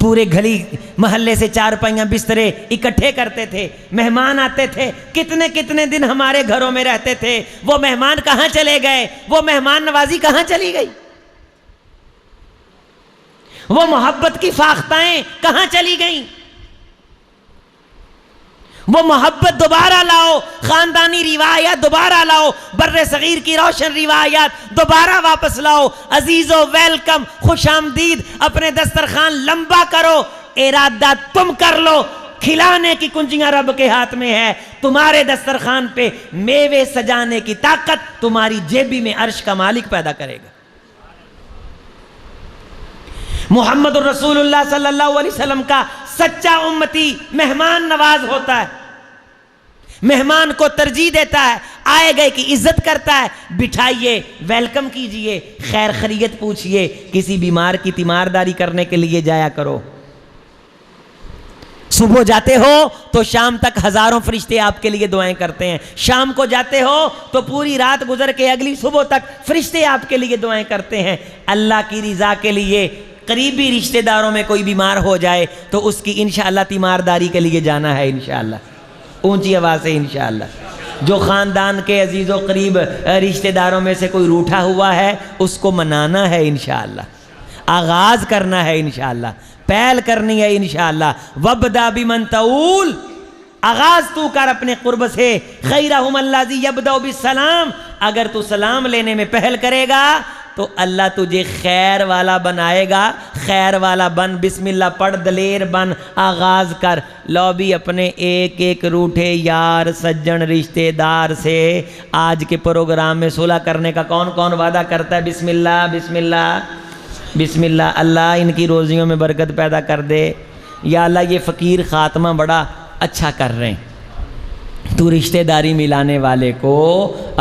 پورے گلی محلے سے 4 پائیاں بسترے اکٹھے کرتے تھے، مہمان آتے تھے، کتنے دن ہمارے گھروں میں رہتے تھے، وہ مہمان کہاں چلے گئے؟ وہ مہمان نوازی کہاں چلی گئی؟ وہ محبت کی فاختائیں کہاں چلی گئیں؟ وہ محبت دوبارہ لاؤ، خاندانی روایات دوبارہ لاؤ، بر صغیر کی روشن روایات دوبارہ واپس لاؤ۔ عزیزو ویلکم، خوش آمدید، اپنے دسترخوان لمبا کرو، ارادہ تم کر لو، کھلانے کی کنجیاں رب کے ہاتھ میں ہے، تمہارے دسترخوان پہ میوے سجانے کی طاقت تمہاری جیبی میں عرش کا مالک پیدا کرے گا۔ محمد الرسول اللہ صلی اللہ علیہ وسلم کا سچا امتی مہمان نواز ہوتا ہے، مہمان کو ترجیح دیتا ہے، آئے گئے کی عزت کرتا ہے، بٹھائیے، ویلکم کیجئے، خیر خیریت پوچھئے، کسی بیمار کی تیمارداری کرنے کے لیے جایا کرو۔ صبح جاتے ہو تو شام تک ہزاروں فرشتے آپ کے لیے دعائیں کرتے ہیں، شام کو جاتے ہو تو پوری رات گزر کے اگلی صبح تک فرشتے آپ کے لیے دعائیں کرتے ہیں۔ اللہ کی رضا کے لیے قریبی رشتہ داروں میں کوئی بیمار ہو جائے تو اس کی انشاءاللہ تیمارداری کے لیے جانا ہے، انشاءاللہ، اونچی آواز سے انشاءاللہ۔ جو خاندان کے عزیز و قریب رشتہ داروں میں سے کوئی روٹھا ہوا ہے اس کو منانا ہے انشاءاللہ، آغاز کرنا ہے انشاءاللہ، پہل کرنی ہے انشاءاللہ۔ وَبْدَا بِمَنْ تَعُول، آغاز تو کر اپنے قرب سے، خَيْرَهُمَ الَّذِي يَبْدَأُ بِالسَّلَامِ، اگر تو سلام لینے میں پہل کرے گا تو اللہ تجھے خیر والا بنائے گا، خیر والا بن، بسم اللہ پڑھ، دلیر بن، آغاز کر۔ لو بھی اپنے ایک ایک روٹھے یار سجن رشتہ دار سے آج کے پروگرام میں صلح کرنے کا کون کون وعدہ کرتا ہے؟ بسم اللہ بسم اللہ بسم اللہ، اللہ ان کی روزیوں میں برکت پیدا کر دے، یا اللہ یہ فقیر خاتمہ بڑا اچھا کر رہے ہیں۔ تو رشتہ داری ملانے والے کو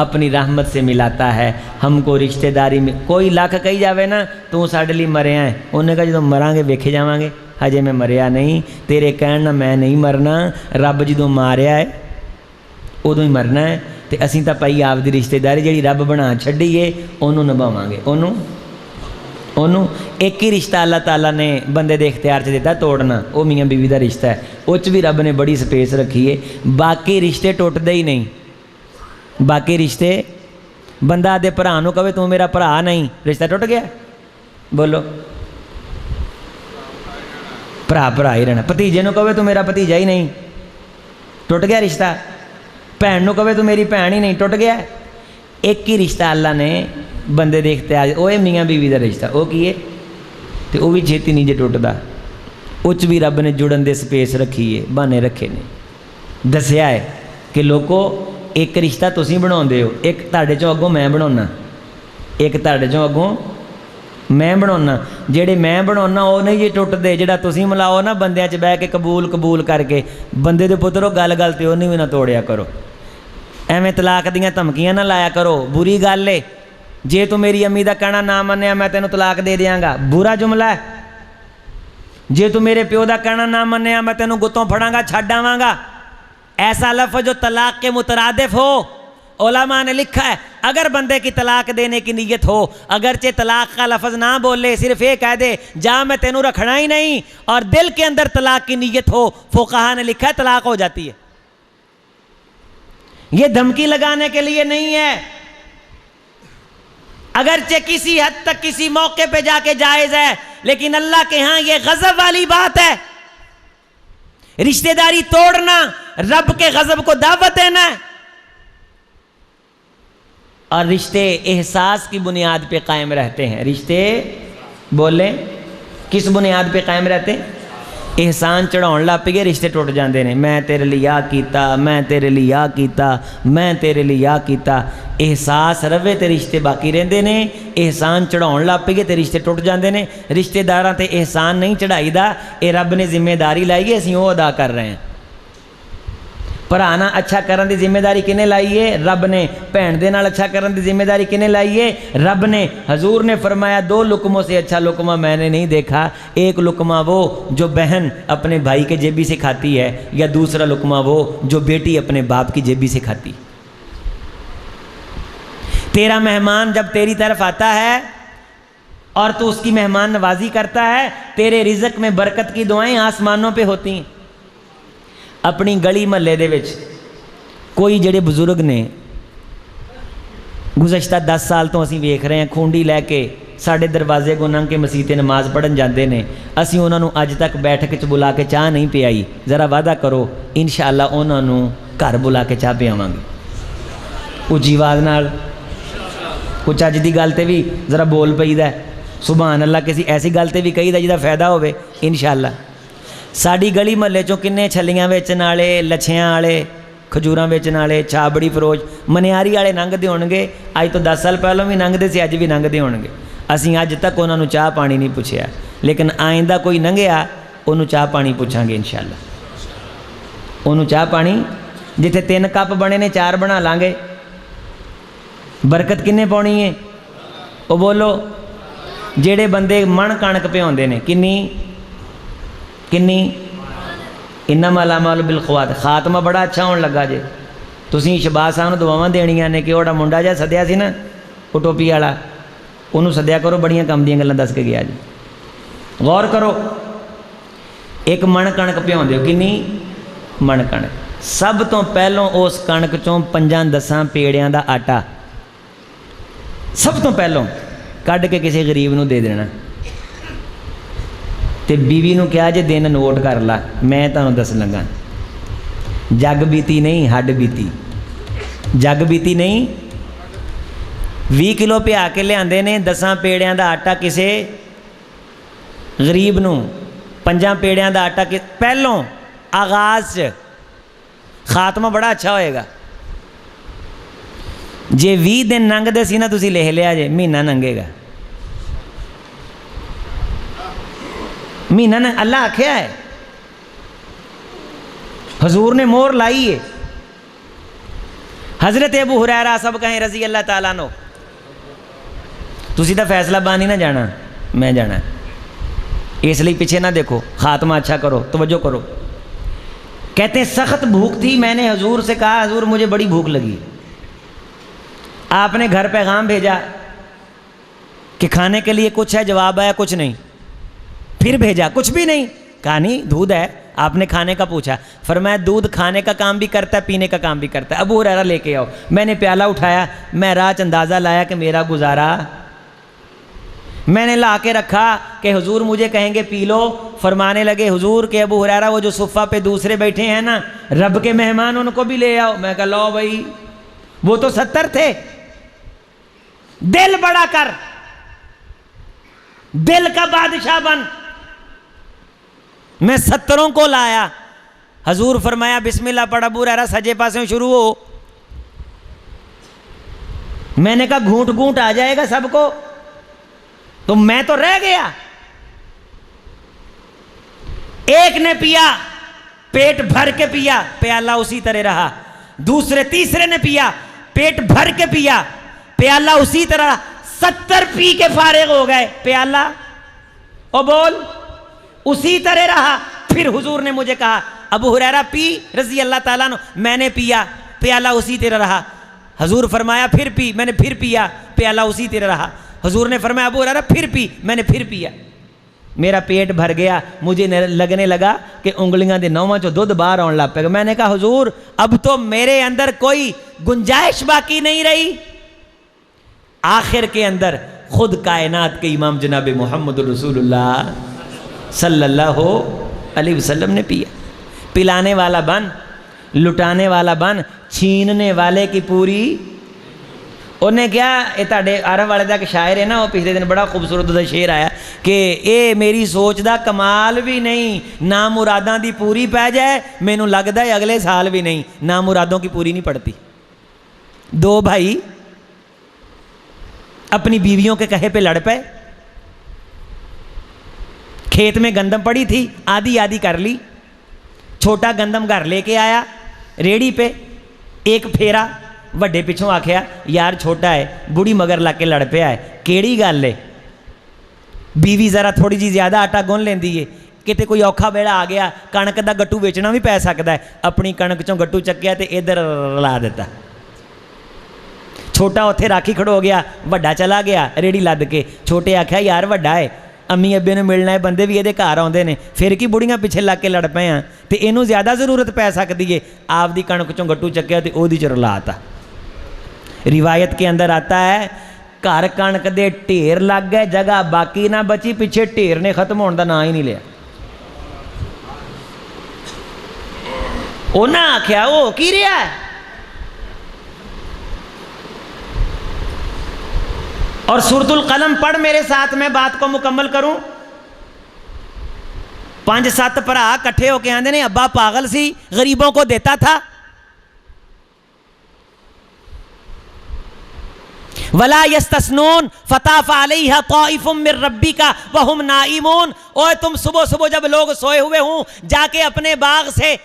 اپنی رحمت سے ملاتا ہے۔ ہم کو رشتہ داری میں کوئی لاکھ کہی جاوے نا تو ساڈے لی مریا ہے، انہوں نے کہا جدوں مراں گے ویکھے جاواں گے، ہجے میں مریا نہیں، تیرے کہنا میں نہیں مرنا، رب جدوں ماریا ہے ادوں ہی مرنا ہے، تے اسیں تاں پئی آپ دی رشتہ داری جڑی رب بنا چھڈی ہے انہوں نبھاواں گے، انہوں ایک ہی رشتہ اللہ تعالیٰ نے بندے دے اختیار سے دیتا توڑنا، وہ میاں بیوی دا رشتہ ہے، اُچ بھی رب نے بڑی سپیس رکھی ہے، باقی رشتے ٹوٹدے ہی نہیں، باقی رشتے بندہ آدھے بھرا نوں کہے تو میرا بھرا نہیں، رشتہ ٹوٹ گیا، بولو بھرا ہی رہنا، بھتیجے نوں کہے تو میرا بھتیجا ہی نہیں، ٹوٹ گیا رشتہ، بھین نوں کہے تو میری بھین ہی نہیں، ٹوٹ گیا۔ ایک ہی رشتہ اللہ نے بندے دیکھتے آج، وہ میاں بیوی دا رشتہ، وہ کی ہے تو وہ بھی چھیتی نہیں جے ٹوٹدا، اُچ بھی رب نے جڑن دے سپیس رکھی ہے، بانے رکھے نے، دسیا ہے کہ لوگو ایک رشتہ تسی بناؤندے ہو، ایک تہاڈے چوں اگوں میں بناؤنا، ایک تہاڈے چوں اگوں میں بناؤنا، جڑے میں بناؤنا وہ نہیں جی ٹوٹدے، جڑا تسی ملاؤ نا بندیاں چ بہ کے قبول کر کے، بندے دے پترو گل تے وہ نہیں بھی نہ توڑیا کرو، ایویں طلاق دیاں دھمکیاں نہ لایا کرو، بری گل ہے، جے تو میری امی دا کہنا نہ منیا میں تینوں طلاق دے دیاں گا، برا جملہ ہے، جے تو میرے پیو دا کہنا نہ منیا میں تینوں گتوں پھڑاں گا چھڈ آواں گا، ایسا لفظ جو طلاق کے مترادف ہو، علماء نے لکھا ہے اگر بندے کی طلاق دینے کی نیت ہو، اگرچہ طلاق کا لفظ نہ بولے، صرف یہ کہہ دے جا میں تینوں رکھنا ہی نہیں، اور دل کے اندر طلاق کی نیت ہو، فقہا نے لکھا ہے طلاق ہو جاتی ہے۔ یہ دھمکی لگانے کے لیے نہیں ہے، اگرچہ کسی حد تک کسی موقع پہ جا کے جائز ہے، لیکن اللہ کے ہاں یہ غضب والی بات ہے، رشتہ داری توڑنا، رب کے غضب کو دعوت دینا ہے، اور رشتے احساس کی بنیاد پہ قائم رہتے ہیں، رشتے بولیں کس بنیاد پہ قائم رہتے ہیں؟ احسان چڑھاؤن لگ پئے رشتے ٹوٹ جاندے نے، میں تیرے لیے آ کیتا، میں تیرے لیے آ کیتا، میں تیرے لیے آ کیتا، احساس روے تے رشتے باقی رہندے نے، احسان چڑھاؤن لگ پئے تے رشتے ٹوٹ جاندے نے۔ رشتہ داراں تے احسان نہیں چڑھائی دا، اے رب نے ذمہ داری لائی ہے، اسی وہ ادا کر رہے ہیں۔ پرانا اچھا کرن دی ذمہ داری کنے لائی ہے؟ رب نے۔ بہن دے نال اچھا کرن دی ذمہ داری کنے لائی ہے؟ رب نے۔ حضور نے فرمایا دو لقموں سے اچھا لقمہ میں نے نہیں دیکھا، ایک لقمہ وہ جو بہن اپنے بھائی کے جیبی سے کھاتی ہے، یا دوسرا لقمہ وہ جو بیٹی اپنے باپ کی جیبی سے کھاتی۔ تیرا مہمان جب تیری طرف آتا ہے اور تو اس کی مہمان نوازی کرتا ہے، تیرے رزق میں برکت کی دعائیں آسمانوں پہ ہوتی ہیں۔ اپنی گلی محلے دے وچ کوئی جڑے بزرگ نے گزشتہ 10 سال تو اسی ویکھ رہے ہیں، کھونڈی لے کے ساڈے دروازے کو لنਘ کے مسیح تے نماز پڑھن جاندے نے، اسی انہاں نوں اج تک بیٹھک چ بلا کے چاہ نہیں پیائی، ذرا وعدہ کرو انشاءاللہ انہاں نوں گھر بلا کے چاہ پیاواں گے، اچھی آواز نال، کچھ اج دی گل تے بھی ذرا بول پئیدا ہے سبحان اللہ، کسی ایسی گل تے بھی کہی دا جہدا فائدہ ہوے انشاءاللہ۔ ساڈی گلی محلے چوں کنے چھلیاں ویچن والے، لچھیاں والے، کھجوراں ویچن والے، چھابڑی فروش، منیاری والے لنگھدے ہون گے، اج تو 10 سال پہلوں بھی لنگھدے سی، اج بھی لنگھدے ہون گے، اسی اج تک انہاں نوں چاہ پانی نہیں پوچھیا، لیکن آئندہ کوئی لنگھیا انہوں چاہ پانی پوچھاں گے انشاءاللہ، انہوں چاہ پانی جتھے 3 کپ بنے نے 4 بنا لیں گے، برکت کنے پاؤنی ہے وہ بولو، جیڑے بندے من کنک پہ نے کنی انما الاعمال بالخوات، خاتمہ بڑا اچھا ہون لگا جے، تسی شہباز صاحب نوں دعاواں دینیاں نے کہ وہ منڈا جا سدیا سی نا وہ ٹوپی والا، انہوں سدیا کرو، بڑیاں کم دیاں گلاں دس کے گیا جی، غور کرو، ایک من کنک پہ کنی من کنک، سب تو پہلوں اس کنک چوں 5-10 پیڑیاں دا آٹا سب تو پہلوں کڈ کے کسی غریب نوں دے دینا، تے بیوی نوں کہا جے دن نوٹ کر لا، میں تانوں دس لگا، جگ بیتی نہیں ہڈ بیتی، جگ بیتی نہیں، 20 کلو پیا کے لے آندے نے، 10 پیڑیاں دا آٹا کسے غریب نوں، 5 پیڑیاں دا آٹا پہلوں آغاز چ، خاتمہ بڑا اچھا ہوئے گا، جے 20 دن ننگ دے سی نا تسی لے لیا جے، مہینہ ننگے گا، مہینہ ننگ، اللہ آکھیا ہے، حضور نے مور لائی ہے، حضرت ابو ہریرہ سب کہیں رضی اللہ تعالیٰ عنہ، تسی تا فیصلہ بانی نہ جانا، میں جانا، اس لیے پیچھے نہ دیکھو، خاتمہ اچھا کرو، توجہ کرو، کہتے ہیں سخت بھوک تھی، میں نے حضور سے کہا حضور مجھے بڑی بھوک لگی، آپ نے گھر پیغام بھیجا کہ کھانے کے لیے کچھ ہے، جواب آیا کچھ نہیں، پھر بھیجا کچھ بھی نہیں، کہا نہیں دودھ ہے، آپ نے کھانے کا پوچھا، فرمایا دودھ کھانے کا کام بھی کرتا ہے پینے کا کام بھی کرتا ہے، ابو ہریرہ لے کے آؤ، میں نے پیالہ اٹھایا، میں راہ اندازہ لایا کہ میرا گزارا، میں نے لا کے رکھا کہ حضور مجھے کہیں گے پی لو، فرمانے لگے حضور کہ ابو ہریرہ وہ جو صفہ پہ دوسرے بیٹھے ہیں نا رب کے مہمان ان کو بھی لے آؤ، میں کہا لو بھائی وہ تو 70 تھے، دل بڑا کر، دل کا بادشاہ بن، میں 70 کو لایا، حضور فرمایا بسم اللہ پڑھ، ابو ہریرہ سجے پاسوں شروع ہو، میں نے کہا گھونٹ گھونٹ آ جائے گا سب کو، تو میں تو رہ گیا، ایک نے پیا پیٹ بھر کے پیا، پیالہ اسی طرح رہا، دوسرے تیسرے نے پیا پیٹ بھر کے پیا، پیالہ اسی طرح، 70 پی کے فارغ ہو گئے، پیالہ او بول اسی طرح رہا، پھر حضور نے مجھے کہا ابو ہریرہ پی رضی اللہ تعالیٰ عنہ، میں نے پیا، پیالہ اسی طرح رہا، حضور فرمایا پھر پی، میں نے پھر پیا، پیالہ اسی طرح رہا، حضور نے فرمایا ابو ہریرہ پھر پی، میں نے پھر پیا، میرا پیٹ بھر گیا، مجھے لگنے لگا کہ انگلیاں دے نوواں چوں دودھ باہر آن لگ پے گا، میں نے کہا حضور اب تو میرے اندر کوئی گنجائش باقی نہیں رہی، آخر کے اندر خود کائنات کے امام جناب محمد رسول اللہ صلی اللہ علیہ وسلم نے پیا، پلانے والا بن، لٹانے والا بن، چھیننے والے کی پوری، انہیں کیا یہ تاڑے عرب والے دا کہ شاعر ہے نا، وہ پچھلے دن بڑا خوبصورت دا شعر آیا کہ اے میری سوچ دا کمال بھی نہیں، نہ مراداں دی پوری پہ جائے، میں نو لگدا ہے اگلے سال بھی نہیں، نہ مرادوں کی پوری نہیں پڑتی، 2 بھائی اپنی بیویوں کے کہے پہ لڑ پے، کھیت میں گندم پڑی تھی، آدھی آدھی کر لی، چھوٹا گندم گھر لے کے آیا ریڑی پہ، ایک پھیرا، وڈے پچھوں آکھیا یار چھوٹا ہے، بڑی مگر لگ کے لڑ پیا ہے، کیڑی گل ہے، بیوی ذرا تھوڑی جی زیادہ آٹا گون لیندی ہے، کتے کوئی اوکھا بیڑا آ گیا، کنک دا گٹو بیچنا بھی پی سکتا ہے، اپنی کنک چوں گٹو چکیا تے ادھر لا دیتا، چھوٹا اتھے راکھی کھڑو گیا، وڈا چلا گیا ریڑی لد کے، چھوٹے آکھیا یار وڈا ہے، امی ابے نے ملنا ہے، بندے بھی یہ گھر آتے ہیں، پھر کی بڑیاں پیچھے لگ کے لڑ پے ہیں، تو یہ زیادہ ضرورت پی سکتی ہے، آپ دی کنک چوں گٹو چکیا تو وہ چ رلا آتا، روایت کے اندر آتا ہے گھر کنک دے ڈھیر لگ گئے، جگہ باقی نہ بچی، پیچھے ڈھیر نے ختم ہونے کا نام ہی نہیں لیا۔ انہاں آکھیا وہ کی رہا ہے؟ اور سورۃ القلم پڑھ میرے ساتھ، میں بات کو مکمل کروں۔ 5-7 بھرا کٹھے ہو کے آندے نے ابا پاگل سی، غریبوں کو دیتا تھا۔ وَلَا يَسْتَثْنُونَ فَطَافَ عَلَيْهَا طَائِفٌ مِّن رَّبِّكَ وَهُمْ نَائِمُونَ۔ اوے تم صبح صبح جب لوگ سوئے ہوئے ہوں، جا کے اپنے باغ سے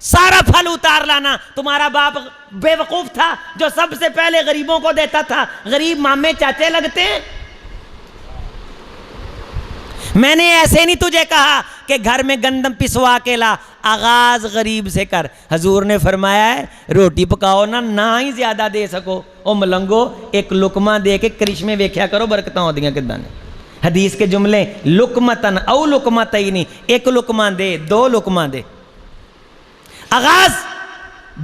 سارا پھل اتار لانا۔ تمہارا باپ بے وقوف تھا جو سب سے پہلے غریبوں کو دیتا تھا۔ غریب مامے چاچے لگتے ہیں۔ میں نے ایسے نہیں تجھے کہا کہ گھر میں گندم پسوا کے لا، آغاز غریب سے کر۔ حضور نے فرمایا ہے روٹی پکاؤ نہ ہی زیادہ دے سکو، او ملنگو ایک لقمہ دے کے کرشمے ویکھیا کرو برکتاں ہوندیاں کداں نے۔ حدیث کے جملے لقمتن او لقمتین، ایک لقمہ دے، 2 لقمہ دے۔ آغاز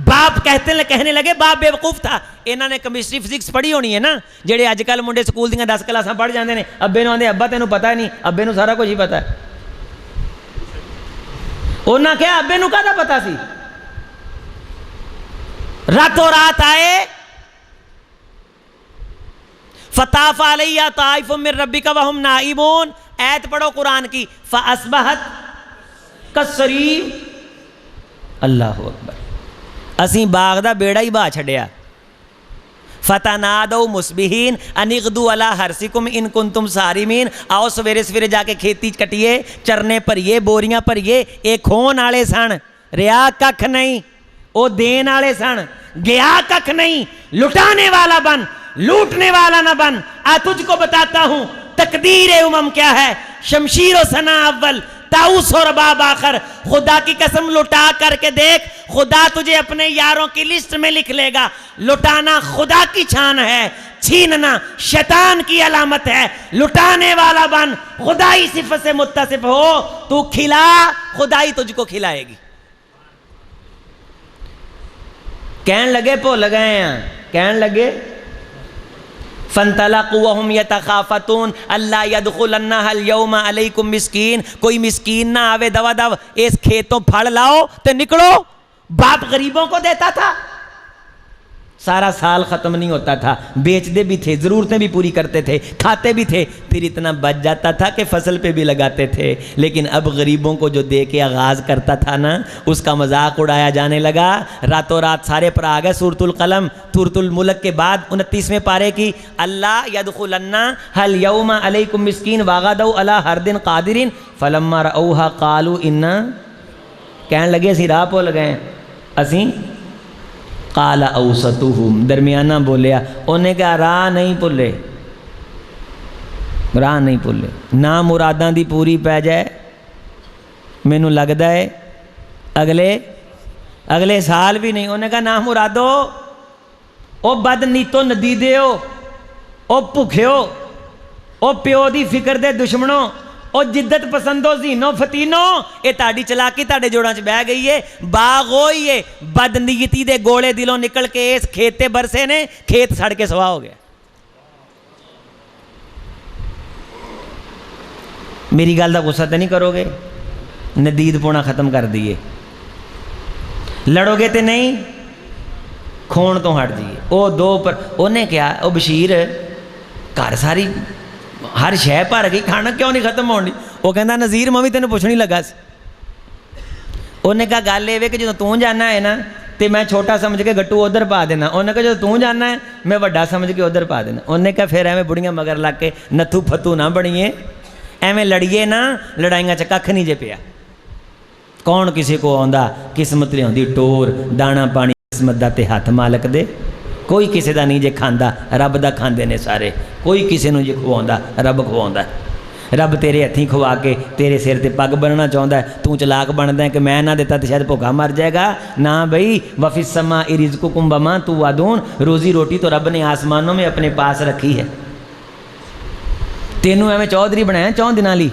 باپ کہنے لگے، باپ بے وقوف تھا۔ انہوں نے کیمسٹری فزکس پڑھی ہونی ہے نا، جڑے اج کل منڈے سکول دیاں 10 کلاساں پڑھ جاندے نے، ابے نوں آندے ابا تینوں پتہ نہیں، ابے نوں سارا کچھ ہی پتہ ہے۔ انہاں کہا ابے نوں کہدا پتہ سی؟ راتوں رات آئے، فطاف علیہ طائف من ربک وہم نائمون، ایت پڑھو قرآن کی، فاصبحت کالصریم۔ اللہ اکبر، اسیں باغ دا بیڑا ہی باہ چھڑیا۔ فتنادوا مصبحین ان اغدوا علی حرثکم ان کنتم صارمین، آؤ سویرے سویرے جا کے کھیتی کٹیے، چرنے بھریے، بوریاں بھریے۔ اے کھون والے سن، ریا ککھ نہیں، او دین والے سن، گیا ککھ نہیں۔ لٹانے والا بن، لوٹنے والا نہ بن۔ تجھ کو بتاتا ہوں تقدیر امم کیا ہے، شمشیر و ثنا اول، طاؤس و رباب آخر۔ خدا کی قسم لٹا کر کے دیکھ، خدا تجھے اپنے یاروں کی لسٹ میں لکھ لے گا۔ لٹانا خدا کی شان ہے، چھیننا شیطان کی علامت ہے۔ لٹانے والا بن، خدائی صفت سے متصف ہو، تو کھلا، خدائی تجھ کو کھلائے گی۔ کہن لگے بھول گئے ہیں، کہن لگے فَانْطَلَقُوا وَهُمْ يَتَخَافَتُونَ أَلَّا يَدْخُلَنَّهَا الْيَوْمَ عَلَيْكُمْ مسکین، کوئی مسکین نہ آوے دوا دو اس کھیتوں پھڑ لاؤ تے نکلو۔ باپ غریبوں کو دیتا تھا، سارا سال ختم نہیں ہوتا تھا، بیچتے بھی تھے، ضرورتیں بھی پوری کرتے تھے، کھاتے بھی تھے، پھر اتنا بچ جاتا تھا کہ فصل پہ بھی لگاتے تھے۔ لیکن اب غریبوں کو جو دے کے آغاز کرتا تھا نا، اس کا مذاق اڑایا جانے لگا۔ راتوں رات سارے پر آ گئے۔ سورۃ القلم، سورۃ الملک کے بعد 29ویں پارے کی، اللہ یدخلنا هل یوم علیکم مسکین واغدوا علی حرد قادر فلما رأوها قالوا انا، کہنے لگے اسی راہ بھول گئے، اسی قال اوسطہم، درمیانہ بولیا۔ انہیں کہا راہ نہیں بھولے، راہ نہیں بھولے، نہ مراداں دی پوری پہ جائے۔ مینوں لگدا ہے اگلے سال بھی نہیں۔ انہیں کہا نہ مرادو، او بد نیتو ندیدے ہو، او بھکھے ہو، او پیو دی فکر دے دشمنوں، او جدت پسندو زینو فتینو، اے تاڑی چلاکی تاڑے جوڑاں چ بہ گئی ہے۔ باغ ہوئی ہے، بد نیتی دے گوڑے دلوں نکل کے اس کھیتے برسے نے، کھیت سڑ کے سوا ہو گیا۔ میری گل دا غصہ تو نہیں کرو گے؟ ندید پونا ختم کر دیئے، لڑو گے تے نہیں، کھون تو ہٹ جائیے۔ او دو پر انہیں کیا، او بشیر گھر ساری ہر شے بھر گئی، کھانا کیوں نہیں ختم ہونی؟ وہ کہندا نذیر میں بھی تینوں پوچھنی لگا سی۔ انہیں کہا گل یہ کہ جدوں تو جانا ہے نا تے میں چھوٹا سمجھ کے گٹو ادھر پا دینا، انہیں کہا جدوں تو جانا ہے میں وڈا سمجھ کے ادھر پا دینا۔ انہیں کہا پھر ایویں بڑیاں مگر لگ کے نتھو پھتو نہ بنیے، ایویں لڑیے نہ، لڑائیاں چ ککھ نہیں جے پیا۔ کون کسی کو آندا قسمت لے آندی ٹور، دانا پانی قسمت دا تے ہاتھ مالک دے، کوئی کسی دا نہیں جے کھاندا، رب دا کھاندے نے سارے، کوئی کسی نو جے کھواوندا، رب کھواوندا ہے۔ رب تیرے ہتھیں کھوا کے تیرے سر تے پگ بننا چاہندا ہے، تو چلاک بندا ہے کہ میں نہ دیتا تے شاید بھوکا مر جائے گا۔ نہ بھئی وفی السماء رزقکم وما توعدون، روزی روٹی تو رب نے آسمانوں میں اپنے پاس رکھی ہے۔ تینوں ایویں چودھری بنایا 4 دنوں لی،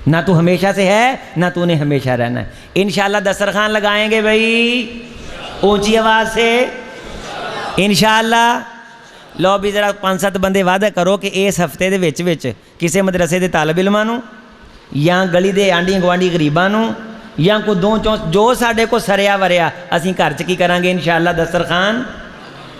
نہ تو ہمیشہ سے ہے نہ تو نے ہمیشہ رہنا ہے۔ انشاءاللہ دسترخوان لگائیں گے بھئی، اونچی آواز سے انشاءاللہ۔ لو بھی ذرا 5-7 بندے وعدہ کرو کہ اس ہفتے دے وچ کسی مدرسے دے طالب علماں نوں یا گلی دے آنڈی گوانڈی غریباں نوں یا کوئی 2 جو ساڈے کو سریا وریا اسی گھر چ کی کران گے انشاءاللہ دسترخوان۔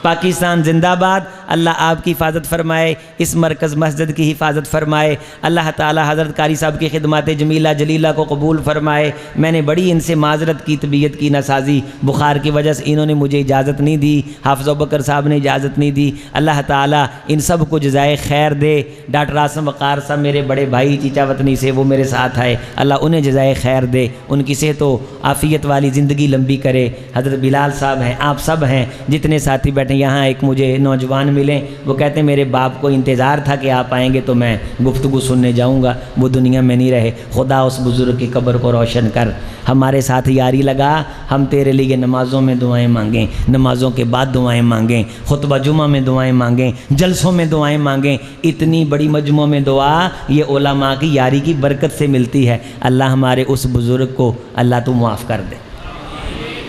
پاکستان زندہ باد۔ اللہ آپ کی حفاظت فرمائے، اس مرکز مسجد کی حفاظت فرمائے، اللہ تعالی حضرت قاری صاحب کی خدمات جمیلہ جلیلہ کو قبول فرمائے۔ میں نے بڑی ان سے معذرت کی، طبیعت کی ناسازی بخار کی وجہ سے انہوں نے مجھے اجازت نہیں دی، حافظ ابوبکر صاحب نے اجازت نہیں دی۔ اللہ تعالی ان سب کو جزائے خیر دے۔ ڈاکٹر عاصم وقار صاحب میرے بڑے بھائی چیچا وطنی سے، وہ میرے ساتھ آئے، اللہ انہیں جزائے خیر دے، ان کی صحت و عافیت والی زندگی لمبی کرے۔ حضرت بلال صاحب ہیں، آپ سب ہیں جتنے ساتھی بیٹھے یہاں، ایک مجھے نوجوان ملے، وہ کہتے ہیں میرے باپ کو انتظار تھا کہ آپ آئیں گے تو میں گفتگو سننے جاؤں گا، وہ دنیا میں نہیں رہے۔ خدا اس بزرگ کی قبر کو روشن کر، ہمارے ساتھ یاری لگا۔ ہم تیرے لیے نمازوں میں دعائیں مانگیں، نمازوں کے بعد دعائیں مانگیں، خطبہ جمعہ میں دعائیں مانگیں، جلسوں میں دعائیں مانگیں۔ اتنی بڑی مجموعوں میں دعا یہ علماء کی یاری کی برکت سے ملتی ہے۔ اللہ ہمارے اس بزرگ کو اللہ تو معاف کر دے،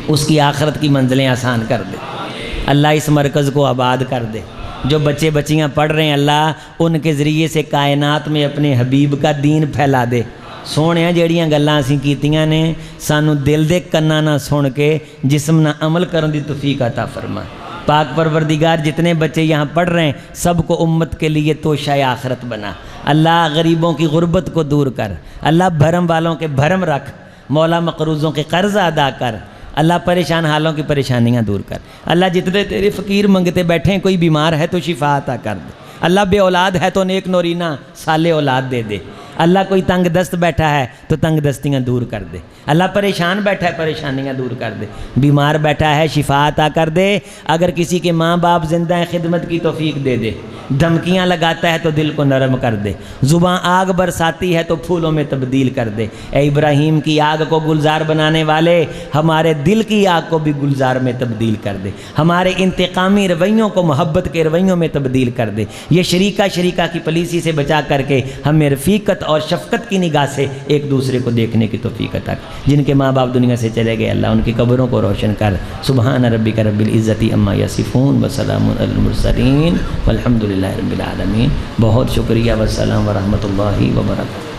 اس کی آخرت کی منزلیں آسان کر دے، اللہ اس مرکز کو آباد کر دے۔ جو بچے بچیاں پڑھ رہے ہیں اللہ ان کے ذریعے سے کائنات میں اپنے حبیب کا دین پھیلا دے۔ سونے جیڑیاں گلاں اسی کیتیاں نے سانو دل دے کنا نہ سن کے جسم نہ عمل کرن دی توفیق عطا فرما۔ پاک پروردگار جتنے بچے یہاں پڑھ رہے ہیں سب کو امت کے لیے توشہ آخرت بنا۔ اللہ غریبوں کی غربت کو دور کر، اللہ بھرم والوں کے بھرم رکھ، مولا مقروضوں کے قرض ادا کر، اللہ پریشان حالوں کی پریشانیاں دور کر۔ اللہ جتنے تیرے فقیر منگتے بیٹھے ہیں، کوئی بیمار ہے تو شفا عطا کر دے۔ اللہ بے اولاد ہے تو نیک نورینہ صالح اولاد دے دے۔ اللہ کوئی تنگ دست بیٹھا ہے تو تنگ دستیاں دور کر دے۔ اللہ پریشان بیٹھا ہے پریشانیاں دور کر دے۔ بیمار بیٹھا ہے شفا عطا کر دے۔ اگر کسی کے ماں باپ زندہ ہیں خدمت کی توفیق دے دے۔ دھمکیاں لگاتا ہے تو دل کو نرم کر دے۔ زباں آگ برساتی ہے تو پھولوں میں تبدیل کر دے۔ اے ابراہیم کی آگ کو گلزار بنانے والے ہمارے دل کی آگ کو بھی گلزار میں تبدیل کر دے۔ ہمارے انتقامی رویوں کو محبت کے رویوں میں تبدیل کر دے۔ یہ شریکہ کی پلیسی سے بچا کر کے ہمیں رفیقت اور شفقت کی نگاہ سے ایک دوسرے کو دیکھنے کی توفیق عطا کر۔ جن کے ماں باپ دنیا سے چلے گئے اللہ ان کی قبروں کو روشن کر۔ سبحان ربک رب العزت عما یصفون وسلام علی المرسلین والحمد للہ رب العالمین۔ بہت شکریہ، والسلام ورحمۃ اللہ وبرکاتہ۔